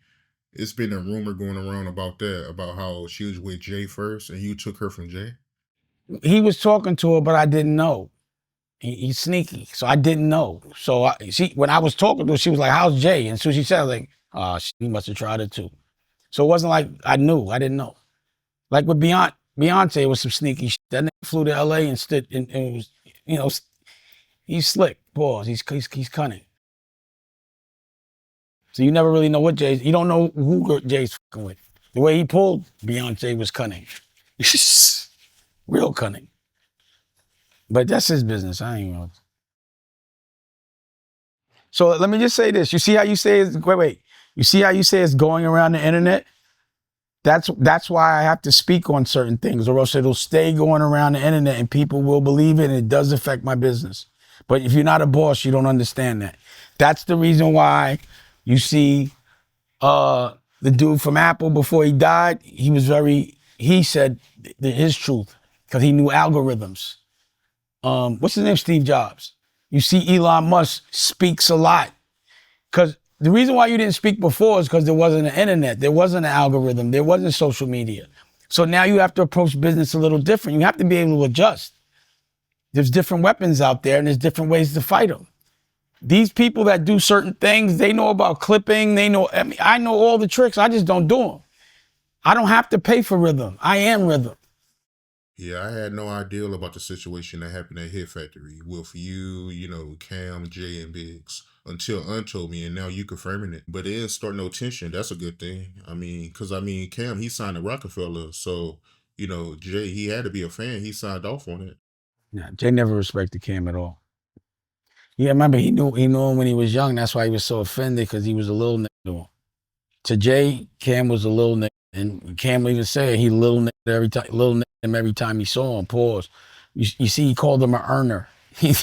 It's been a rumor going around about that, about how she was with Jay first and you took her from Jay. He was talking to her, but I didn't know. He's sneaky, so I didn't know. So when I was talking to her, she was like, how's Jay? And so she said, like, he must have tried it too. So it wasn't like I knew. I didn't know. Like with Beyonce, Beyonce was some sneaky shit. That nigga flew to LA and stood and was, you know, he's slick. Pause. He's cunning. So you never really know what Jay's. You don't know who Jay's fucking with. The way he pulled Beyonce was cunning. Real cunning. But that's his business. I ain't know. So let me just say this. You see how you say it's, wait. You see how you say it's going around the internet? That's why I have to speak on certain things, or else it'll stay going around the internet and people will believe it, and it does affect my business. But if you're not a boss, you don't understand that. That's the reason why you see the dude from Apple, before he died, he said his truth because he knew algorithms. What's his name? Steve Jobs. You see Elon Musk speaks a lot because the reason why you didn't speak before is because there wasn't an internet, there wasn't an algorithm, there wasn't social media. So now you have to approach business a little different. You have to be able to adjust. There's different weapons out there and there's different ways to fight them. These people that do certain things, they know about clipping, I know all the tricks, I just don't do them. I don't have to pay for rhythm. I am rhythm. Yeah, I had no idea about the situation that happened at Hit Factory with you, Cam, Jay, and Biggs until Aunt told me, and now you confirming it. But it didn't start no tension. That's a good thing. Because Cam, he signed to Roc-A-Fella, so Jay, he had to be a fan. He signed off on it. Yeah, Jay never respected Cam at all. Yeah, remember he knew him when he was young. That's why he was so offended, because he was a little nigga to him. To Jay, Cam was a little nigga, and Cam even said he little nigga every time he saw him. Pause. You see, he called him an earner. I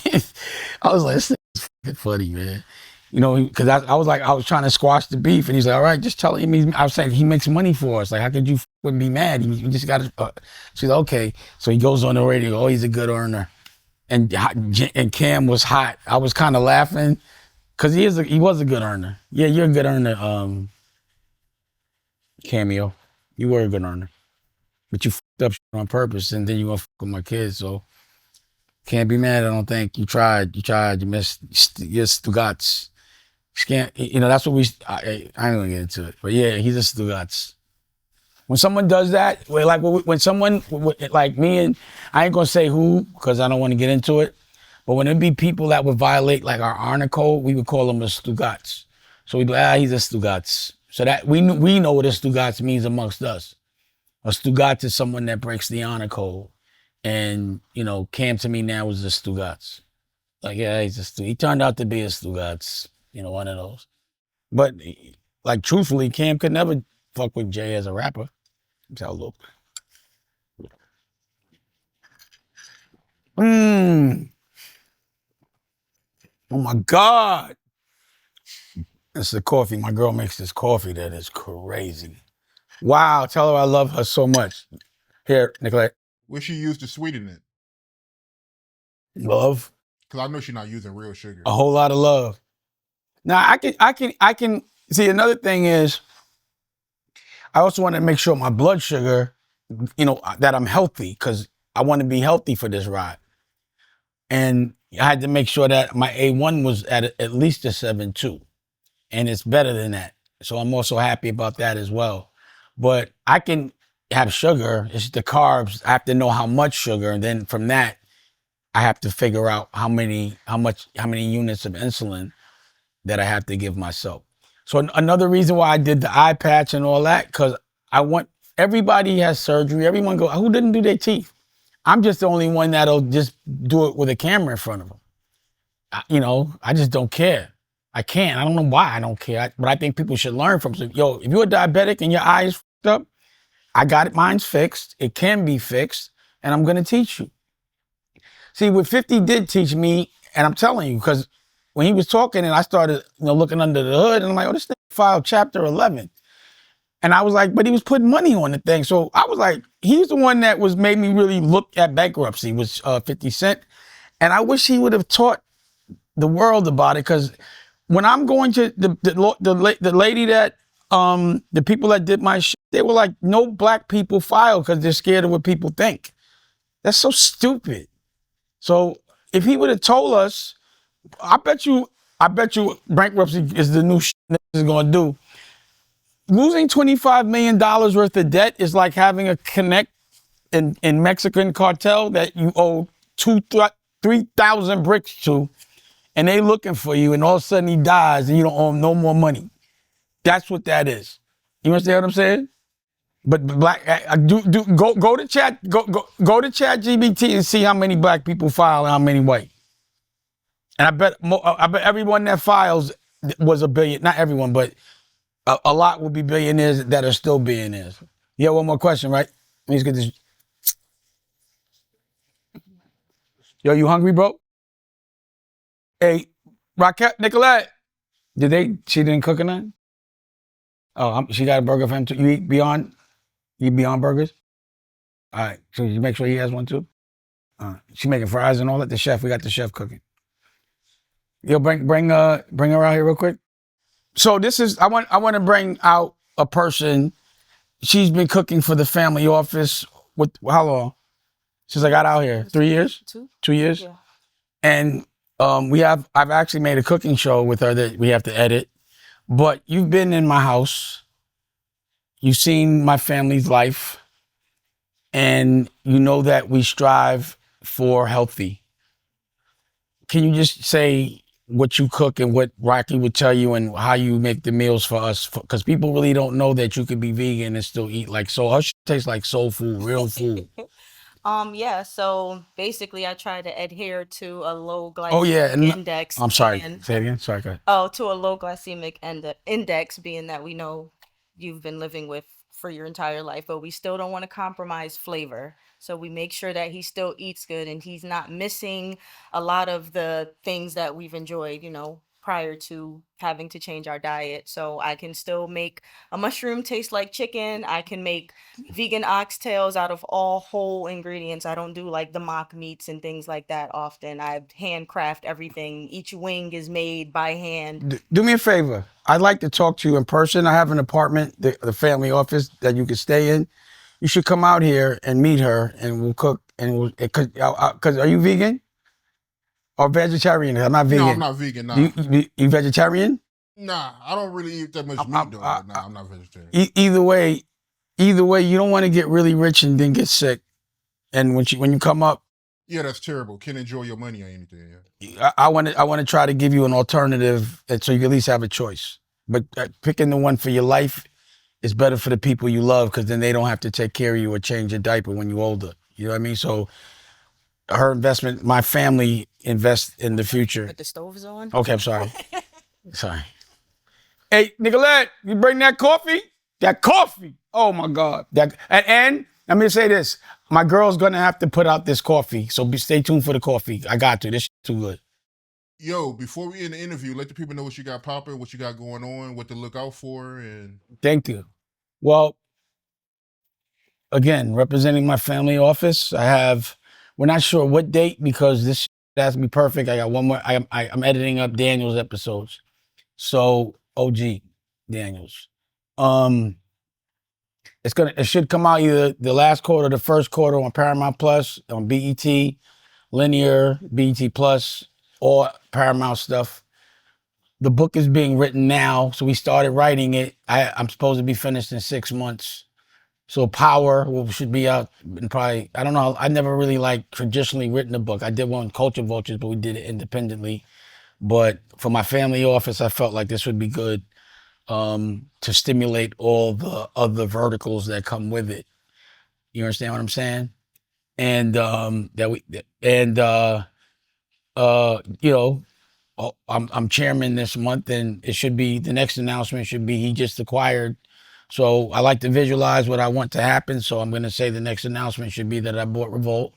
was like, this is fucking funny, man. Because I was trying to squash the beef, and he's like, all right, just tell him. I was saying he makes money for us. Like, how could you be mad? You just got to. She's like, okay. So he goes on the radio. Oh, he's a good earner. And Cam was hot. I was kind of laughing because he was a good earner. Yeah, you're a good earner, Cameo. You were a good earner. But you fucked up shit on purpose, and then you gonna fuck with my kids, so can't be mad. I don't think you tried. You missed. You're Stugats. That's what I ain't gonna get into it, but yeah, he's a Stugats. When someone does that, when someone like me, and I ain't gonna say who because I don't want to get into it, but when it be people that would violate like our honor code, we would call them a Stugats. So we'd be he's a Stugats. So that we know what a Stugats means amongst us. A Stugats is someone that breaks the honor code. And, Cam to me now is a Stugats. Like, yeah, he turned out to be a Stugats, one of those. But, like, truthfully, Cam could never fuck with Jay as a rapper. That's how I look. Oh, my God. It's the coffee. My girl makes this coffee that is crazy. Wow, tell her I love her so much. Here, Nicolette. What she used to sweeten it? Love. Because I know she's not using real sugar. A whole lot of love. Now, I can see, another thing is, I also want to make sure my blood sugar, that I'm healthy, because I want to be healthy for this ride. And I had to make sure that my A1 was at least a 7.2. And it's better than that. So I'm also happy about that as well. But I can have sugar. It's the carbs. I have to know how much sugar. And then from that, I have to figure out how many units of insulin that I have to give myself. So another reason why I did the eye patch and all that, because everybody has surgery. Everyone who didn't do their teeth? I'm just the only one that'll just do it with a camera in front of them. I just don't care. I can't. I don't know why I don't care. But I think people should learn from. So, if you're a diabetic and your eye is fucked up, I got it. Mine's fixed. It can be fixed. And I'm going to teach you. See, what 50 did teach me, and I'm telling you, because when he was talking and I started looking under the hood, and I'm like, this thing filed chapter 11. And I was like, but he was putting money on the thing. So I was like, he's the one that made me really look at bankruptcy, was 50 Cent. And I wish he would have taught the world about it, because when I'm going to the lady that, the people that did my shit, they were like, no black people file because they're scared of what people think. That's so stupid. So if he would have told us, I bet you bankruptcy is the new shit is going to do. Losing $25 million worth of debt is like having a Connect in Mexican cartel that you owe 3,000 bricks to, and they looking for you, and all of a sudden he dies, and you don't owe him no more money. That's what that is. You understand what I'm saying? But black, go to chat, go to Chat GBT and see how many black people file and how many white. And I bet everyone that files was a billion. Not everyone, but a lot will be billionaires that are still billionaires. You have one more question, right? Let me just get this. Yo, you hungry, bro? Hey, Nicolette, she didn't cook or nothing? Oh, she got a burger for him too. You eat Beyond Burgers? All right, so you make sure he has one too? She making fries and all that. The chef, we got the chef cooking. Yo, bring her out here real quick. So this is, I want to bring out a person. She's been cooking for the family office with, how long? Since I got out here? 3 years? 2 years? Yeah. And I've actually made a cooking show with her that we have to edit. But you've been in my house. You've seen my family's life. And you know that we strive for healthy. Can you just say what you cook and what Rocky would tell you and how you make the meals for us? Because people really don't know that you could be vegan and still eat like soul. Her shit tastes like soul food, real food. Yeah, so basically I try to adhere to a low glycemic index. I'm sorry, say it again. Sorry, go ahead. To a low glycemic index, being that we know you've been living with for your entire life, but we still don't want to compromise flavor. So we make sure that he still eats good and he's not missing a lot of the things that we've enjoyed, prior to having to change our diet. So I can still make a mushroom taste like chicken. I can make vegan oxtails out of all whole ingredients. I don't do like the mock meats and things like that often. I handcraft everything. Each wing is made by hand. Do me a favor. I'd like to talk to you in person. I have an apartment, the family office that you can stay in. You should come out here and meet her and we'll cook and cause are you vegan? Or vegetarian? I'm not vegan. No, I'm not vegan. Nah. You vegetarian? Nah, I don't really eat that much meat though. Nah, I'm not vegetarian. Either way, you don't want to get really rich and then get sick. And when you come up, yeah, that's terrible. Can't enjoy your money or anything. Yeah. I want to try to give you an alternative, so you at least have a choice. But picking the one for your life is better for the people you love because then they don't have to take care of you or change your diaper when you're older. You know what I mean? So. Her investment, my family invests in the future. But the stove is on? Okay, I'm sorry. Sorry. Hey, Nicolette, you bring that coffee? That coffee. Oh my God. And let me say this. My girl's gonna have to put out this coffee. So stay tuned for the coffee. I got to. This too good. Yo, before we end the interview, let the people know what you got popping, what you got going on, what to look out for, and thank you. Well, again, representing my family office, we're not sure what date because this has to be perfect. I got one more. I'm editing up Daniel's episodes. So OG Daniels. It should come out either the last quarter or the first quarter on Paramount Plus, on BET, Linear, BET Plus, or Paramount stuff. The book is being written now, so we started writing it. I'm supposed to be finished in 6 months. So Power should be out in probably, I don't know, I never really traditionally written a book. I did one, Culture Vultures, but we did it independently. But for my family office, I felt like this would be good to stimulate all the other verticals that come with it. You understand what I'm saying? And I'm chairman this month, and the next announcement should be he just acquired. So I like to visualize what I want to happen. So I'm going to say the next announcement should be that I bought Revolt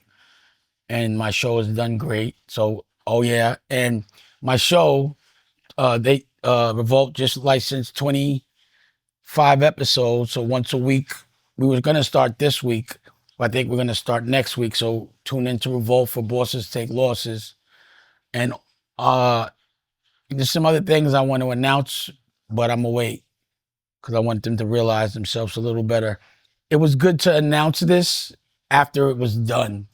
and my show has done great. So, and my show, Revolt just licensed 25 episodes. So once a week, we were going to start this week. I think we're going to start next week. So tune into Revolt for Bosses Take Losses. And there's some other things I want to announce, but I'm going to wait because I want them to realize themselves a little better. It was good to announce this after it was done.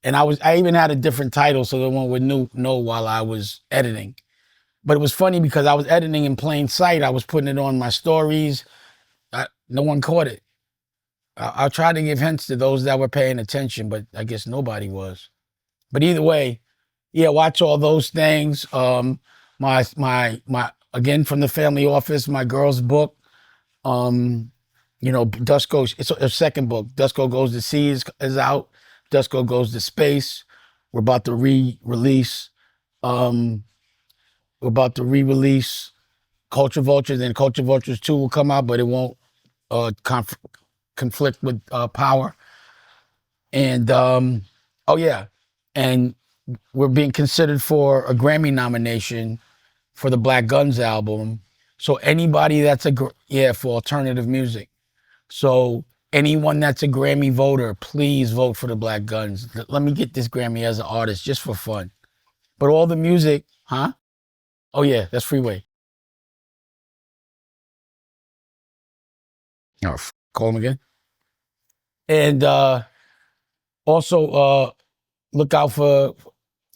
And I even had a different title so no one would know while I was editing. But it was funny because I was editing in plain sight. I was putting it on my stories. No one caught it. I'll try to give hints to those that were paying attention, but I guess nobody was. But either way, yeah, watch all those things. My again from the family office, my girl's book. You know, Dusko. It's a second book. Dusko Goes to Sea is out. Dusko Goes to Space. We're about to re-release. Um, we're about to re-release Culture Vultures, and Culture Vultures 2 will come out, but it won't conflict with Power. And oh yeah, and we're being considered for a Grammy nomination for the Black Guns album. So anybody that's for alternative music. So anyone that's a Grammy voter, please vote for the Black Guns. Let me get this Grammy as an artist just for fun. But all the music, huh? Oh yeah, that's Freeway. Oh, call him again. And also look out for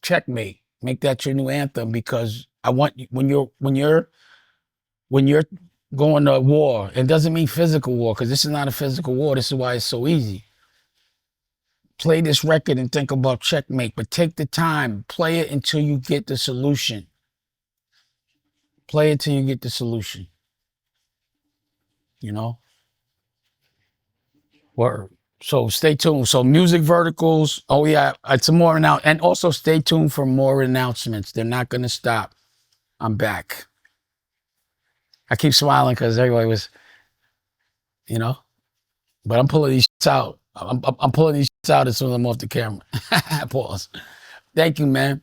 Checkmate. Make that your new anthem, because I want you, when you're going to war, it doesn't mean physical war, because this is not a physical war. This is why it's so easy. Play this record and think about Checkmate, but take the time. Play it until you get the solution. Play it till you get the solution. You know? So stay tuned. So music verticals. Oh yeah, some more now, and also stay tuned for more announcements. They're not going to stop. I'm back. I keep smiling because everybody was, you know, but I'm pulling these out. I'm pulling these out as soon as I'm off the camera. Pause. Thank you, man.